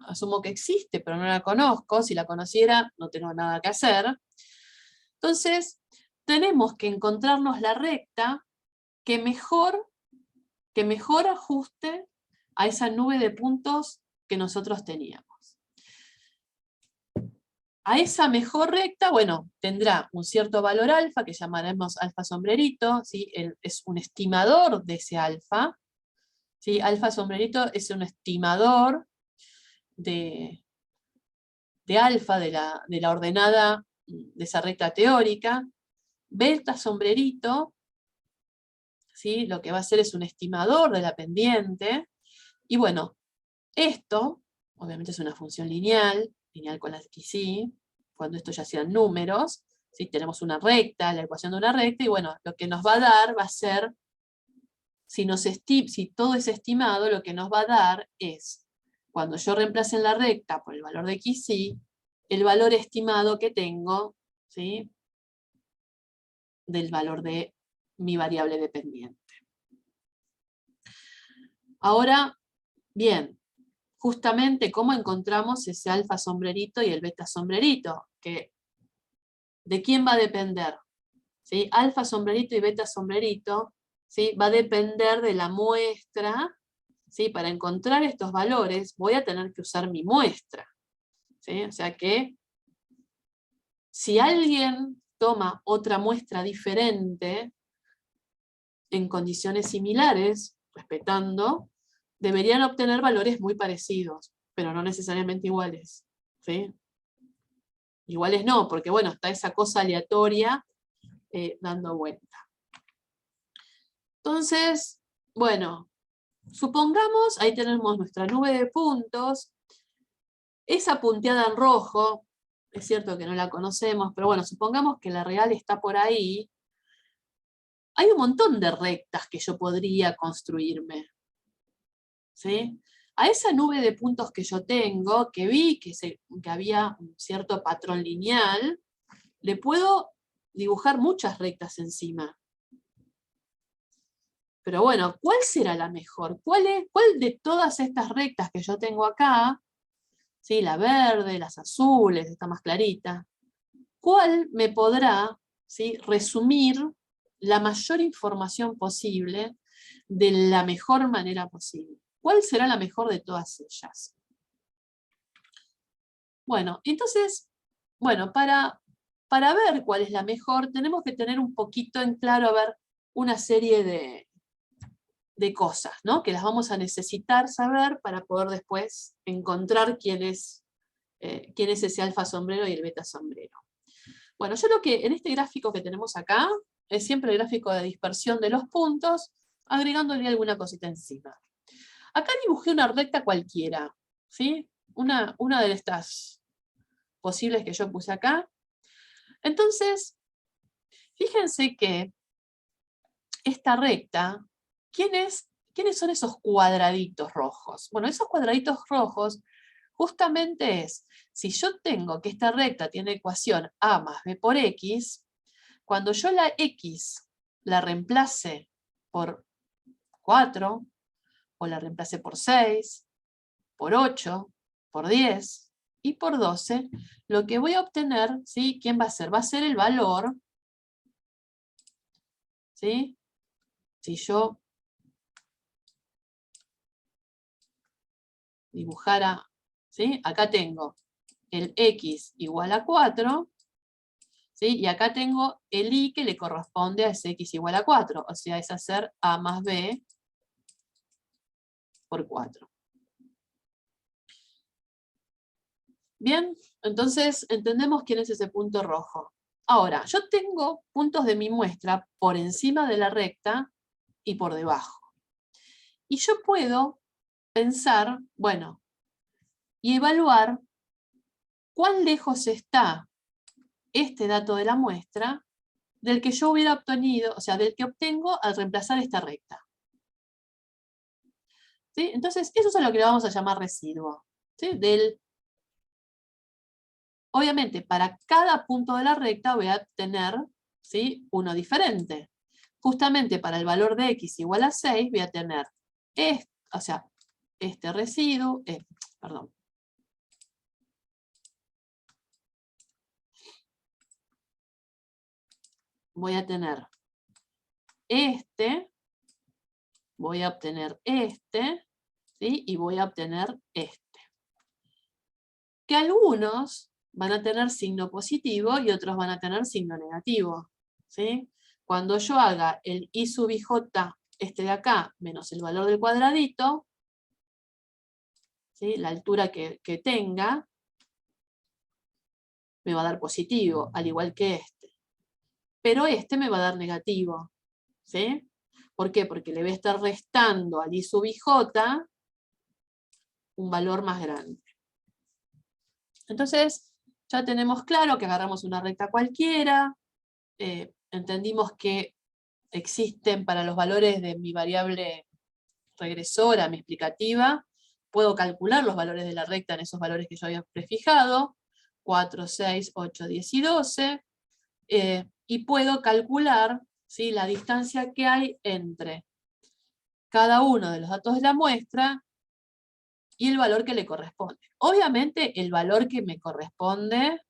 Asumo que existe, pero no la conozco. Si la conociera, no tengo nada que hacer. Entonces, tenemos que encontrarnos la recta que mejor ajuste a esa nube de puntos que nosotros teníamos. A esa mejor recta, bueno, tendrá un cierto valor alfa, que llamaremos alfa sombrerito, ¿sí? Es un estimador de ese alfa, ¿sí? Alfa sombrerito es un estimador de alfa de la ordenada de esa recta teórica. Beta sombrerito, ¿sí?, lo que va a hacer es un estimador de la pendiente. Y bueno, esto, obviamente es una función lineal con la xy, cuando esto ya sean números, ¿sí? Tenemos una recta, la ecuación de una recta, y bueno, lo que nos va a dar va a ser, si todo es estimado, lo que nos va a dar es, cuando yo reemplace en la recta por el valor de xy, el valor estimado que tengo, ¿sí?, del valor de mi variable dependiente. Ahora, bien, justamente cómo encontramos ese alfa sombrerito y el beta sombrerito, ¿de quién va a depender? ¿Sí? Alfa sombrerito y beta sombrerito, ¿sí?, va a depender de la muestra, ¿sí? Para encontrar estos valores voy a tener que usar mi muestra, ¿sí? O sea que si alguien toma otra muestra diferente en condiciones similares, respetando, deberían obtener valores muy parecidos, pero no necesariamente iguales, ¿sí? Iguales no, porque bueno, está esa cosa aleatoria dando vuelta. Entonces, bueno, supongamos, ahí tenemos nuestra nube de puntos, esa punteada en rojo, es cierto que no la conocemos, pero bueno, supongamos que la real está por ahí. Hay un montón de rectas que yo podría construirme, ¿sí? A esa nube de puntos que yo tengo, que vi que había un cierto patrón lineal, le puedo dibujar muchas rectas encima. Pero bueno, ¿cuál será la mejor? ¿Cuál de todas estas rectas que yo tengo acá, ¿sí?, la verde, las azules, esta más clarita, cuál me podrá, ¿sí?, resumir la mayor información posible de la mejor manera posible? ¿Cuál será la mejor de todas ellas? Bueno, entonces, bueno, para ver cuál es la mejor, tenemos que tener un poquito en claro, a ver, una serie de cosas, ¿no?, que las vamos a necesitar saber para poder después encontrar quién es ese alfa sombrero y el beta sombrero. Bueno, yo lo que en este gráfico que tenemos acá, es siempre el gráfico de dispersión de los puntos, agregándole alguna cosita encima. Acá dibujé una recta cualquiera, ¿sí? Una de estas posibles que yo puse acá. Entonces, fíjense que esta recta, ¿quiénes son esos cuadraditos rojos? Bueno, esos cuadraditos rojos justamente es, si yo tengo que esta recta tiene ecuación a más b por x, cuando yo la x la reemplace por 4, o la reemplace por 6, por 8, por 10 y por 12, lo que voy a obtener, ¿sí?, ¿quién va a ser? Va a ser el valor, ¿sí? Si yo dibujara, ¿sí?, acá tengo el x igual a 4, ¿sí?, y acá tengo el y que le corresponde a ese x igual a 4, o sea, es hacer a más b por 4. Bien, entonces entendemos quién es ese punto rojo. Ahora, yo tengo puntos de mi muestra por encima de la recta y por debajo. Y yo puedo pensar, bueno, y evaluar cuán lejos está este dato de la muestra del que yo hubiera obtenido, o sea, del que obtengo al reemplazar esta recta. ¿Sí? Entonces, eso es a lo que le vamos a llamar residuo. ¿Sí? Obviamente, para cada punto de la recta voy a obtener, ¿sí?, uno diferente. Justamente para el valor de x igual a 6 voy a tener este residuo, perdón. Voy a tener voy a obtener ¿sí?, y voy a obtener este. Que algunos van a tener signo positivo y otros van a tener signo negativo, ¿sí? Cuando yo haga el i sub ij, este de acá, menos el valor del cuadradito, ¿sí?, la altura que tenga, me va a dar positivo, al igual que este. Pero este me va a dar negativo, ¿sí? ¿Por qué? Porque le voy a estar restando al i sub ij un valor más grande. Entonces, ya tenemos claro que agarramos una recta cualquiera, entendimos que existen para los valores de mi variable regresora, mi explicativa, puedo calcular los valores de la recta en esos valores que yo había prefijado, 4, 6, 8, 10 y 12, y puedo calcular, ¿sí?, la distancia que hay entre cada uno de los datos de la muestra y el valor que le corresponde. Obviamente el valor que me corresponde,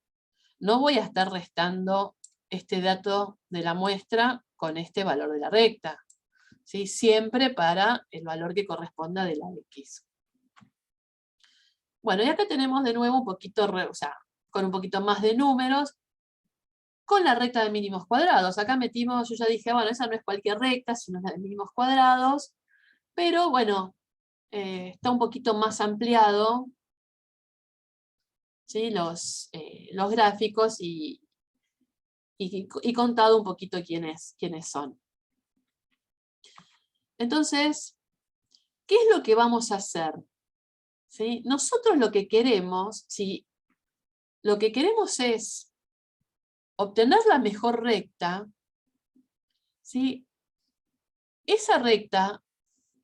no voy a estar restando este dato de la muestra con este valor de la recta, ¿sí?, siempre para el valor que corresponda de la x. Bueno, y acá tenemos de nuevo un poquito, con un poquito más de números, con la recta de mínimos cuadrados. Acá metimos, yo ya dije, bueno, esa no es cualquier recta, sino la de mínimos cuadrados, pero bueno, está un poquito más ampliado, ¿sí?, los gráficos y contado un poquito quiénes son. Entonces, ¿qué es lo que vamos a hacer? ¿Sí? Nosotros lo que queremos, ¿sí?, lo que queremos es obtener la mejor recta, ¿sí? Esa recta,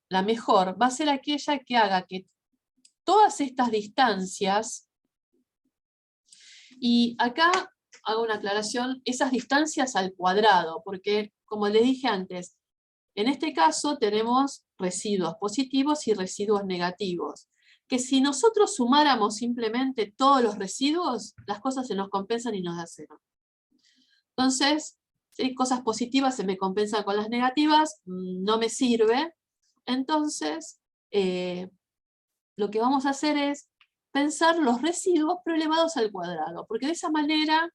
la mejor, va a ser aquella que haga que todas estas distancias, y acá hago una aclaración, esas distancias al cuadrado, porque como les dije antes, en este caso tenemos residuos positivos y residuos negativos, que si nosotros sumáramos simplemente todos los residuos, las cosas se nos compensan y nos da 0. Entonces, ¿sí?, cosas positivas se me compensan con las negativas, no me sirve. Entonces, lo que vamos a hacer es pensar los residuos pero elevados al cuadrado, porque de esa manera,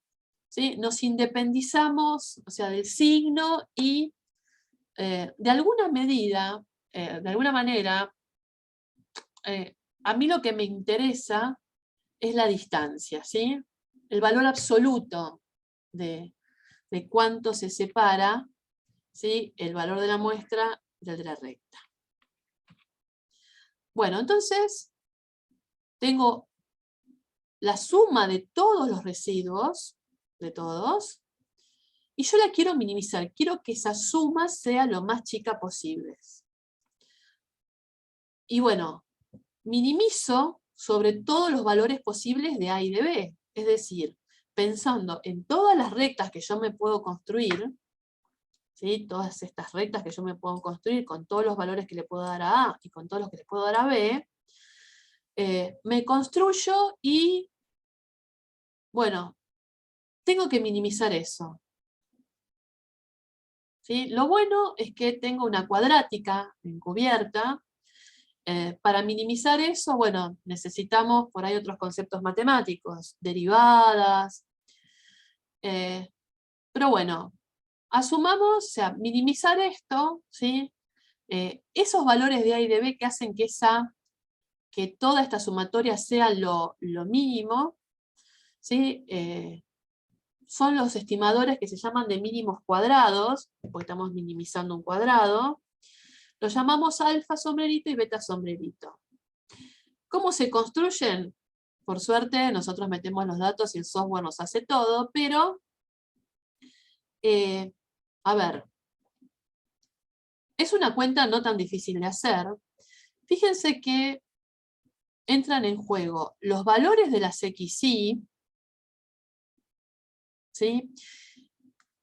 ¿sí?, nos independizamos, o sea, del signo y de alguna medida, de alguna manera, a mí lo que me interesa es la distancia, ¿sí? El valor absoluto de cuánto se separa, ¿sí?, el valor de la muestra del de la recta. Bueno, entonces, tengo la suma de todos los residuos, de todos, y yo la quiero minimizar. Quiero que esa suma sea lo más chica posible. Y bueno, minimizo sobre todos los valores posibles de A y de B. Es decir, pensando en todas las rectas que yo me puedo construir, ¿sí?, todas estas rectas que yo me puedo construir con todos los valores que le puedo dar a A y con todos los que le puedo dar a B, me construyo y, bueno, tengo que minimizar eso, ¿sí? Lo bueno es que tengo una cuadrática encubierta. Para minimizar eso, bueno, necesitamos por ahí otros conceptos matemáticos, derivadas, pero bueno, asumamos, o sea, minimizar esto, ¿sí? Esos valores de A y de B que hacen que toda esta sumatoria sea lo mínimo, ¿sí? Son los estimadores que se llaman de mínimos cuadrados, porque estamos minimizando un cuadrado. Lo llamamos alfa sombrerito y beta sombrerito. ¿Cómo se construyen? Por suerte, nosotros metemos los datos y el software nos hace todo, pero, a ver, es una cuenta no tan difícil de hacer. Fíjense que entran en juego los valores de las XY, ¿sí?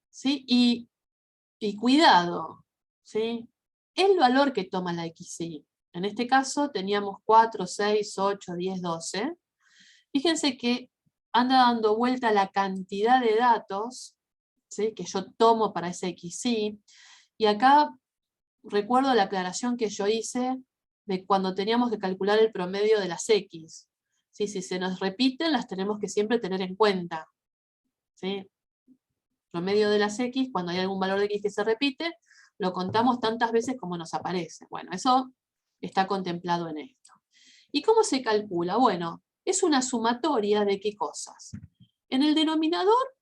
¿Sí? Y cuidado, ¿sí? El valor que toma la XY. En este caso teníamos 4, 6, 8, 10, 12. Fíjense que anda dando vuelta la cantidad de datos, ¿sí?, que yo tomo para ese XY. Y acá recuerdo la aclaración que yo hice de cuando teníamos que calcular el promedio de las X. ¿Sí? Si se nos repiten, las tenemos que siempre tener en cuenta. ¿Sí? Promedio de las X, cuando hay algún valor de X que se repite, lo contamos tantas veces como nos aparece. Bueno, eso está contemplado en esto. ¿Y cómo se calcula? Bueno, es una sumatoria de qué cosas. En el denominador,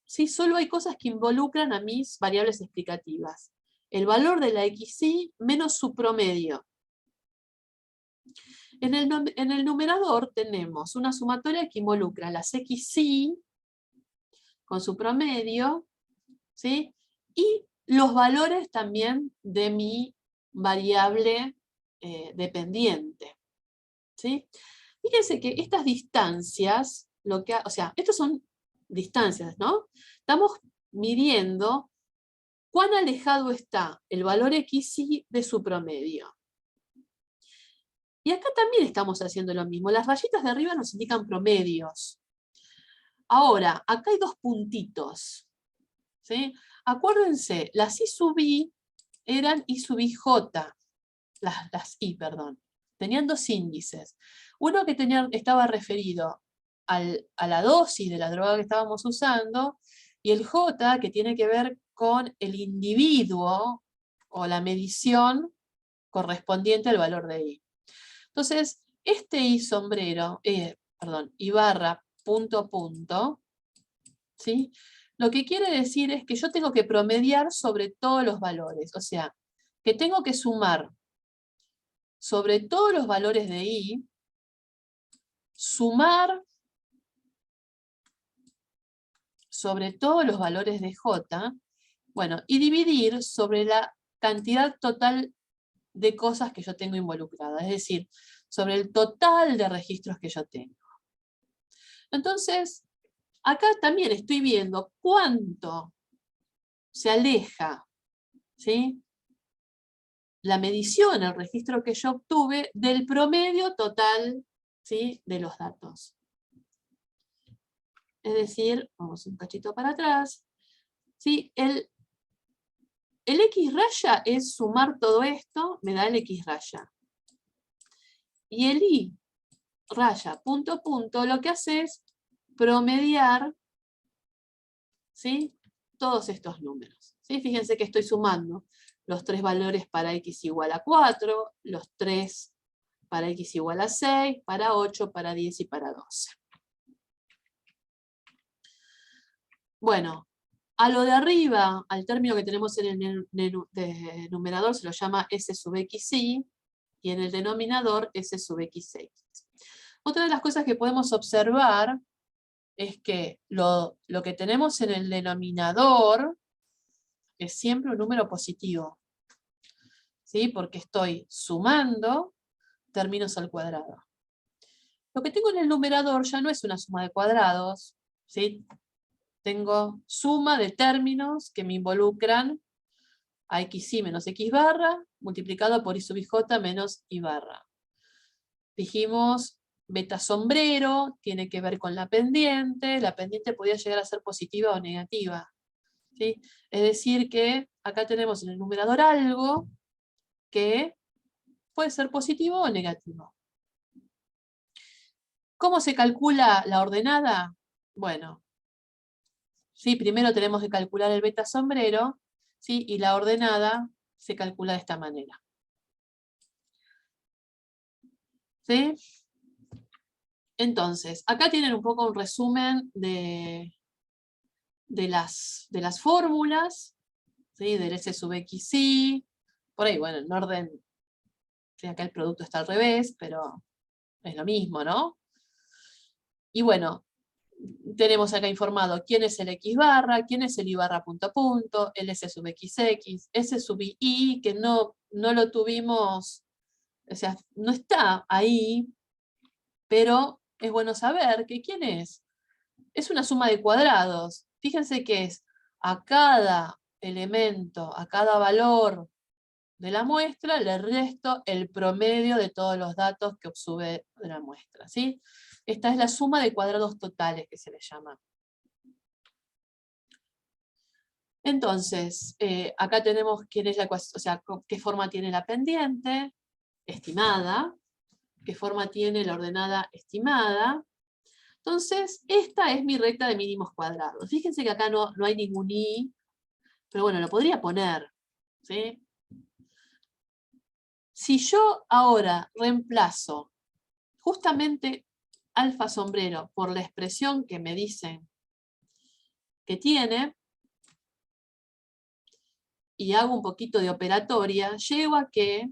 sí, solo hay cosas que involucran a mis variables explicativas. El valor de la XY menos su promedio. En el numerador tenemos una sumatoria que involucra las XY con su promedio, ¿sí?, y los valores también de mi variable dependiente. ¿Sí? Fíjense que estas distancias, o sea, estas son distancias, ¿no? Estamos midiendo cuán alejado está el valor XY de su promedio. Y acá también estamos haciendo lo mismo. Las rayitas de arriba nos indican promedios. Ahora, acá hay dos puntitos. ¿Sí? Acuérdense, las I sub I eran I sub IJ. Las I, perdón. Tenían dos índices. Uno que estaba referido a la dosis de la droga que estábamos usando, y el J que tiene que ver con el individuo o la medición correspondiente al valor de I. Entonces, este I sombrero, I barra punto punto, ¿sí?, lo que quiere decir es que yo tengo que promediar sobre todos los valores. O sea, que tengo que sumar sobre todos los valores de I, sumar sobre todos los valores de J, bueno, y dividir sobre la cantidad total de cosas que yo tengo involucradas, es decir, sobre el total de registros que yo tengo. Entonces, acá también estoy viendo cuánto se aleja, ¿sí?, la medición, el registro que yo obtuve, del promedio total, ¿sí?, de los datos. Es decir, vamos un cachito para atrás, ¿sí? El X raya es sumar todo esto, me da el X raya. Y el I raya punto punto lo que hace es promediar, ¿sí?, todos estos números. ¿Sí? Fíjense que estoy sumando los 3 valores para X igual a 4, los 3 para X igual a 6, para 8, para 10 y para 12. Bueno, a lo de arriba, al término que tenemos en el numerador se lo llama S sub XY, y en el denominador S sub XX. Otra de las cosas que podemos observar es que lo que tenemos en el denominador es siempre un número positivo, ¿sí?, porque estoy sumando términos al cuadrado. Lo que tengo en el numerador ya no es una suma de cuadrados, ¿sí? Tengo suma de términos que me involucran a XY menos X barra multiplicado por I sub IJ menos I barra. Dijimos, beta sombrero tiene que ver con la pendiente podía llegar a ser positiva o negativa, ¿sí? Es decir que acá tenemos en el numerador algo que puede ser positivo o negativo. ¿Cómo se calcula la ordenada? Bueno, ¿sí?, primero tenemos que calcular el beta sombrero, ¿sí?, y la ordenada se calcula de esta manera. ¿Sí? Entonces, acá tienen un poco un resumen de las fórmulas, ¿sí?, del S sub XY, Por ahí, bueno, en orden, sí, acá el producto está al revés, pero es lo mismo, ¿no? Y bueno, tenemos acá informado quién es el X barra, quién es el Y barra punto a punto, el S sub XX, S sub I, que no lo tuvimos, o sea, no está ahí, pero es bueno saber que quién es. Es una suma de cuadrados. Fíjense que es a cada elemento, a cada valor de la muestra, le resto el promedio de todos los datos que obtuve de la muestra, ¿sí? Esta es la suma de cuadrados totales que se le llama. Entonces, acá tenemos quién es la ecuación, o sea, qué forma tiene la pendiente, estimada, qué forma tiene la ordenada estimada. Entonces, esta es mi recta de mínimos cuadrados. Fíjense que acá no hay ningún i, pero bueno, lo podría poner, ¿sí? Si yo ahora reemplazo justamente alfa sombrero por la expresión que me dicen que tiene, y hago un poquito de operatoria, llego a que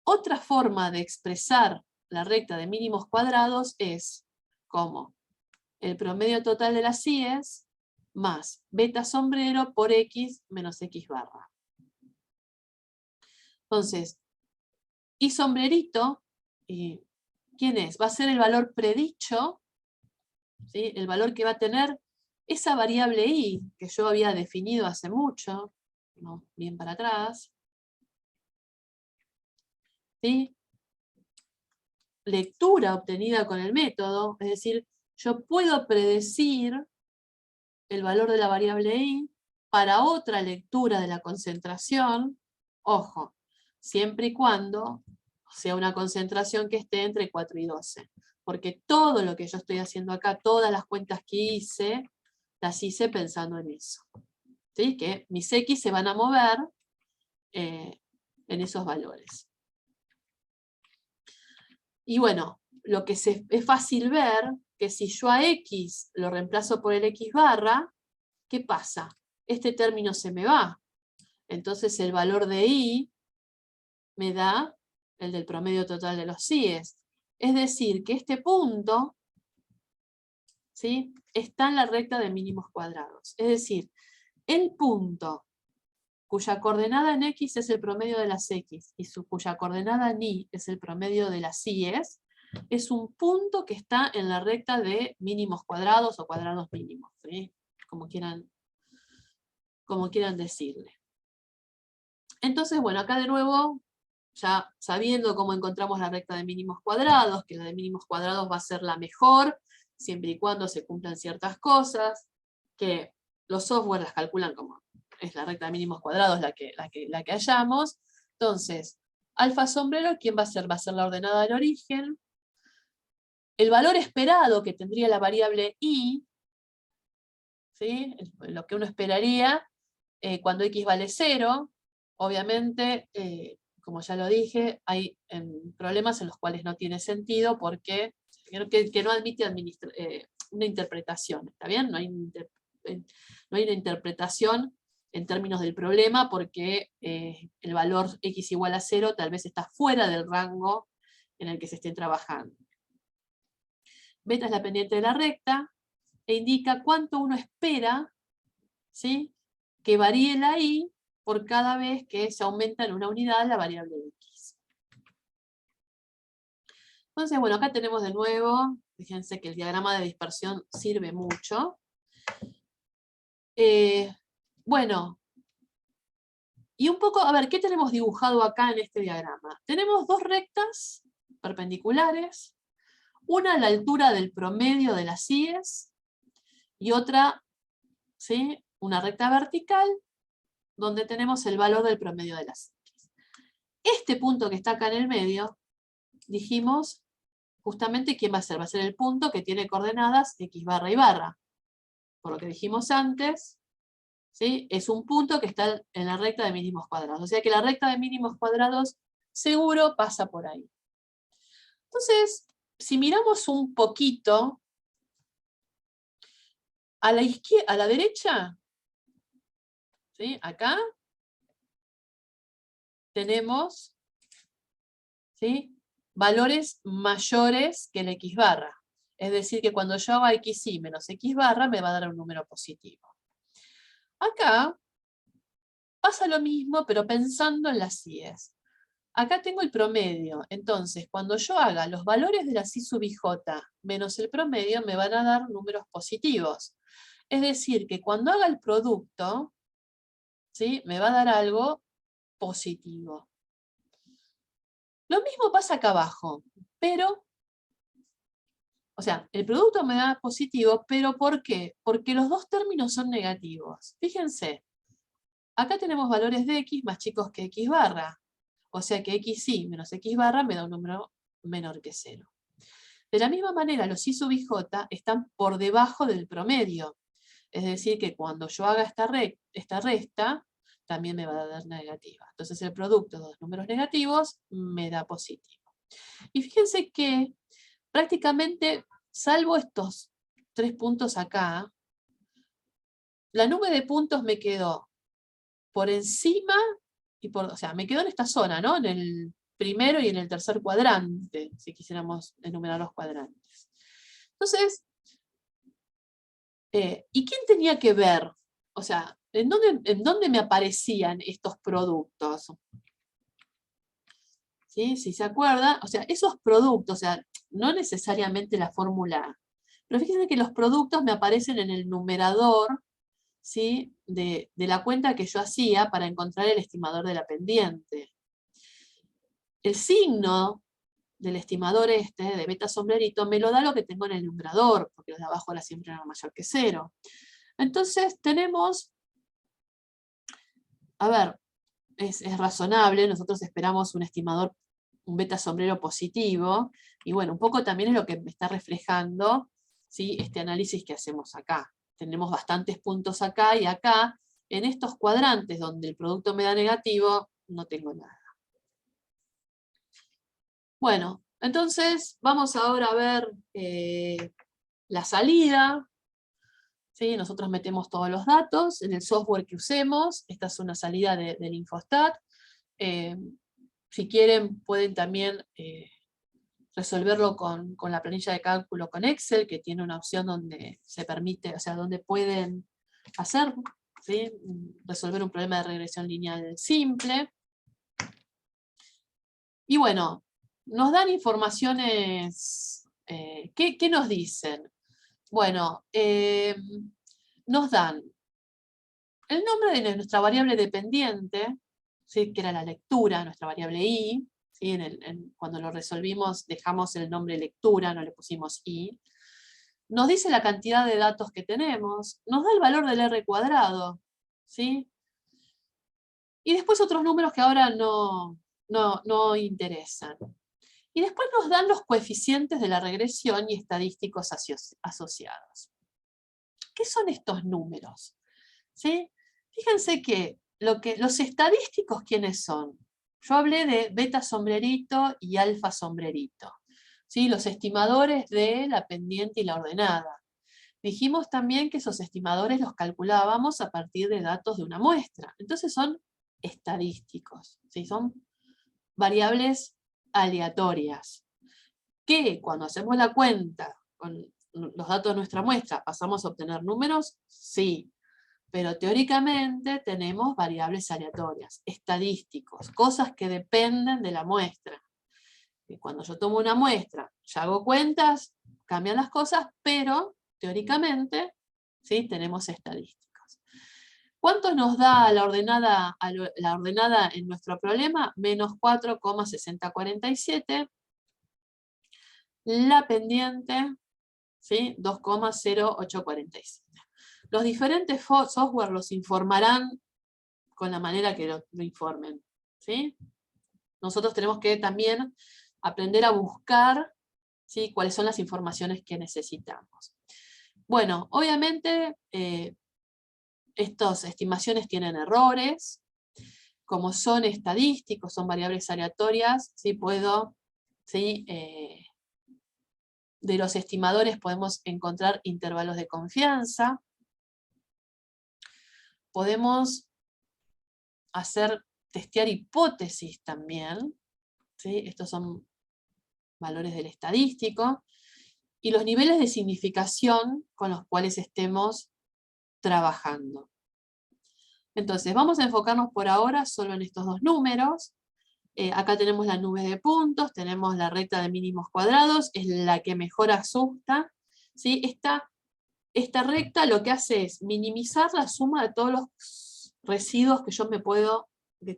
otra forma de expresar la recta de mínimos cuadrados es como el promedio total de las IES más beta sombrero por X menos X barra. Entonces, y sombrerito, ¿quién es? Va a ser el valor predicho, ¿sí? El valor que va a tener esa variable i que yo había definido hace mucho, ¿no? Bien para atrás, ¿sí? Lectura obtenida con el método, es decir, yo puedo predecir el valor de la variable i para otra lectura de la concentración, ojo, siempre y cuando sea una concentración que esté entre 4 y 12. Porque todo lo que yo estoy haciendo acá, todas las cuentas que hice, las hice pensando en eso. ¿Sí? Que mis X se van a mover en esos valores. Y bueno, lo que es fácil ver, que si yo a X lo reemplazo por el X barra, ¿qué pasa? Este término se me va. Entonces el valor de I me da el del promedio total de los CIES. Es decir, que este punto, ¿sí?, está en la recta de mínimos cuadrados. Es decir, el punto cuya coordenada en X es el promedio de las X y cuya coordenada en Y es el promedio de las Y's, es un punto que está en la recta de mínimos cuadrados o cuadrados mínimos, ¿sí? Como quieran decirle. Entonces, bueno, acá de nuevo, ya sabiendo cómo encontramos la recta de mínimos cuadrados, que la de mínimos cuadrados va a ser la mejor, siempre y cuando se cumplan ciertas cosas, que los software las calculan como es la recta de mínimos cuadrados la que hallamos. Entonces, alfa sombrero, ¿quién va a ser? Va a ser la ordenada del origen. El valor esperado que tendría la variable i, ¿sí?, lo que uno esperaría cuando x vale 0, obviamente, como ya lo dije, hay problemas en los cuales no tiene sentido porque que no admite una interpretación, ¿está bien? No hay una interpretación en términos del problema porque el valor x igual a 0 tal vez está fuera del rango en el que se esté trabajando. Beta es la pendiente de la recta e indica cuánto uno espera, ¿sí?, que varíe la i por cada vez que se aumenta en una unidad la variable x. Entonces, bueno, acá tenemos de nuevo, fíjense que el diagrama de dispersión sirve mucho. Bueno, y un poco, a ver, ¿qué tenemos dibujado acá en este diagrama? Tenemos dos rectas perpendiculares, una a la altura del promedio de las IES y otra, ¿sí?, una recta vertical donde tenemos el valor del promedio de las X. Este punto que está acá en el medio, dijimos justamente quién va a ser. Va a ser el punto que tiene coordenadas X barra y barra. Por lo que dijimos antes, ¿sí?, es un punto que está en la recta de mínimos cuadrados. O sea que la recta de mínimos cuadrados seguro pasa por ahí. Entonces, si miramos un poquito a la izquierda, a la derecha, ¿sí?, acá, tenemos, ¿sí?, valores mayores que el x barra. Es decir, que cuando yo haga xy menos x barra, me va a dar un número positivo. Acá pasa lo mismo, pero pensando en las CIEs. Acá tengo el promedio, entonces cuando yo haga los valores de la CI sub ij menos el promedio, me van a dar números positivos. Es decir, que cuando haga el producto, ¿sí?, me va a dar algo positivo. Lo mismo pasa acá abajo, pero, o sea, el producto me da positivo, pero ¿por qué? Porque los dos términos son negativos. Fíjense, acá tenemos valores de x más chicos que x barra. O sea que xy menos x barra me da un número menor que 0. De la misma manera, los i sub ij están por debajo del promedio. Es decir, que cuando yo haga esta resta, también me va a dar negativa. Entonces el producto de dos números negativos me da positivo. Y fíjense que prácticamente, salvo estos 3 puntos acá, la nube de puntos me quedó por encima, o sea, me quedo en esta zona, ¿no? En el primero y en el tercer cuadrante, si quisiéramos enumerar los cuadrantes. Entonces, ¿y quién tenía que ver? O sea, ¿en dónde me aparecían estos productos? ¿Sí? Si se acuerda, o sea, esos productos, o sea, no necesariamente la fórmula A, pero fíjense que los productos me aparecen en el numerador, ¿sí?, de la cuenta que yo hacía para encontrar el estimador de la pendiente. El signo del estimador de beta sombrerito, me lo da lo que tengo en el numerador, porque los de abajo siempre eran mayor que 0. Entonces tenemos, a ver, es razonable, nosotros esperamos un estimador, un beta sombrero positivo, y bueno, un poco también es lo que me está reflejando, ¿sí?, este análisis que hacemos acá. Tenemos bastantes puntos acá y acá, en estos cuadrantes donde el producto me da negativo, no tengo nada. Bueno, entonces vamos ahora a ver la salida. ¿Sí? Nosotros metemos todos los datos en el software que usemos. Esta es una salida del Infostat. Si quieren, pueden también resolverlo con la planilla de cálculo con Excel, que tiene una opción donde se permite, o sea, donde pueden hacer, ¿sí?, resolver un problema de regresión lineal simple. Y bueno, nos dan informaciones, ¿qué nos dicen? Bueno, nos dan el nombre de nuestra variable dependiente, ¿sí?, que era la lectura, nuestra variable i, ¿sí?, cuando lo resolvimos dejamos el nombre lectura, no le pusimos i. Nos dice la cantidad de datos que tenemos, nos da el valor del r cuadrado, ¿sí? Y después otros números que ahora no interesan. Y después nos dan los coeficientes de la regresión y estadísticos asociados. ¿Qué son estos números? ¿Sí? Fíjense que los estadísticos, ¿quiénes son? Yo hablé de beta sombrerito y alfa sombrerito, ¿sí?, los estimadores de la pendiente y la ordenada. Dijimos también que esos estimadores los calculábamos a partir de datos de una muestra. Entonces son estadísticos, ¿sí?, son variables aleatorias, que cuando hacemos la cuenta con los datos de nuestra muestra, ¿pasamos a obtener números? Sí, pero teóricamente tenemos variables aleatorias, estadísticos, cosas que dependen de la muestra. Y cuando yo tomo una muestra, ya hago cuentas, cambian las cosas, pero teóricamente, ¿sí?, tenemos estadísticos. ¿Cuánto nos da la ordenada en nuestro problema? Menos 4,6047. La pendiente, ¿sí?, 2,0847. Los diferentes software los informarán con la manera que lo informen, ¿sí? Nosotros tenemos que también aprender a buscar, ¿sí?, cuáles son las informaciones que necesitamos. Bueno, obviamente estas estimaciones tienen errores. Como son estadísticos, son variables aleatorias, ¿sí?, ¿sí?, de los estimadores podemos encontrar intervalos de confianza. Podemos hacer testear hipótesis también, ¿sí? Estos son valores del estadístico, y los niveles de significación con los cuales estemos trabajando. Entonces, vamos a enfocarnos por ahora solo en estos dos números. Acá tenemos la nube de puntos, tenemos la recta de mínimos cuadrados, es la que mejor asusta, ¿sí? Esta recta lo que hace es minimizar la suma de todos los residuos que yo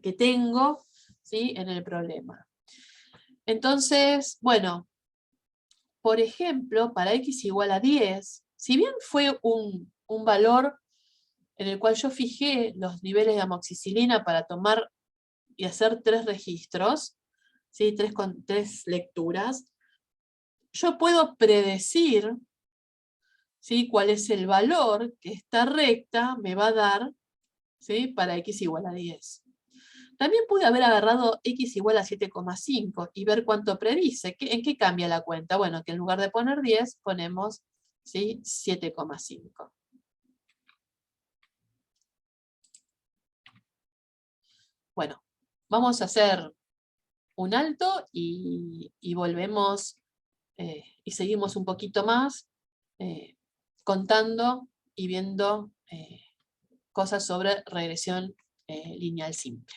que tengo, ¿sí? En el problema. Entonces, bueno, por ejemplo, para x igual a 10, si bien fue un valor en el cual yo fijé los niveles de amoxicilina para tomar y hacer 3 registros, ¿sí? 3 lecturas, yo puedo predecir, ¿sí? Cuál es el valor que esta recta me va a dar, ¿sí? Para x igual a 10. También pude haber agarrado x igual a 7,5 y ver cuánto predice. ¿En qué cambia la cuenta? Bueno, que en lugar de poner 10, ponemos, ¿sí? 7,5. Bueno, vamos a hacer un alto y volvemos y seguimos un poquito más contando y viendo cosas sobre regresión lineal simple.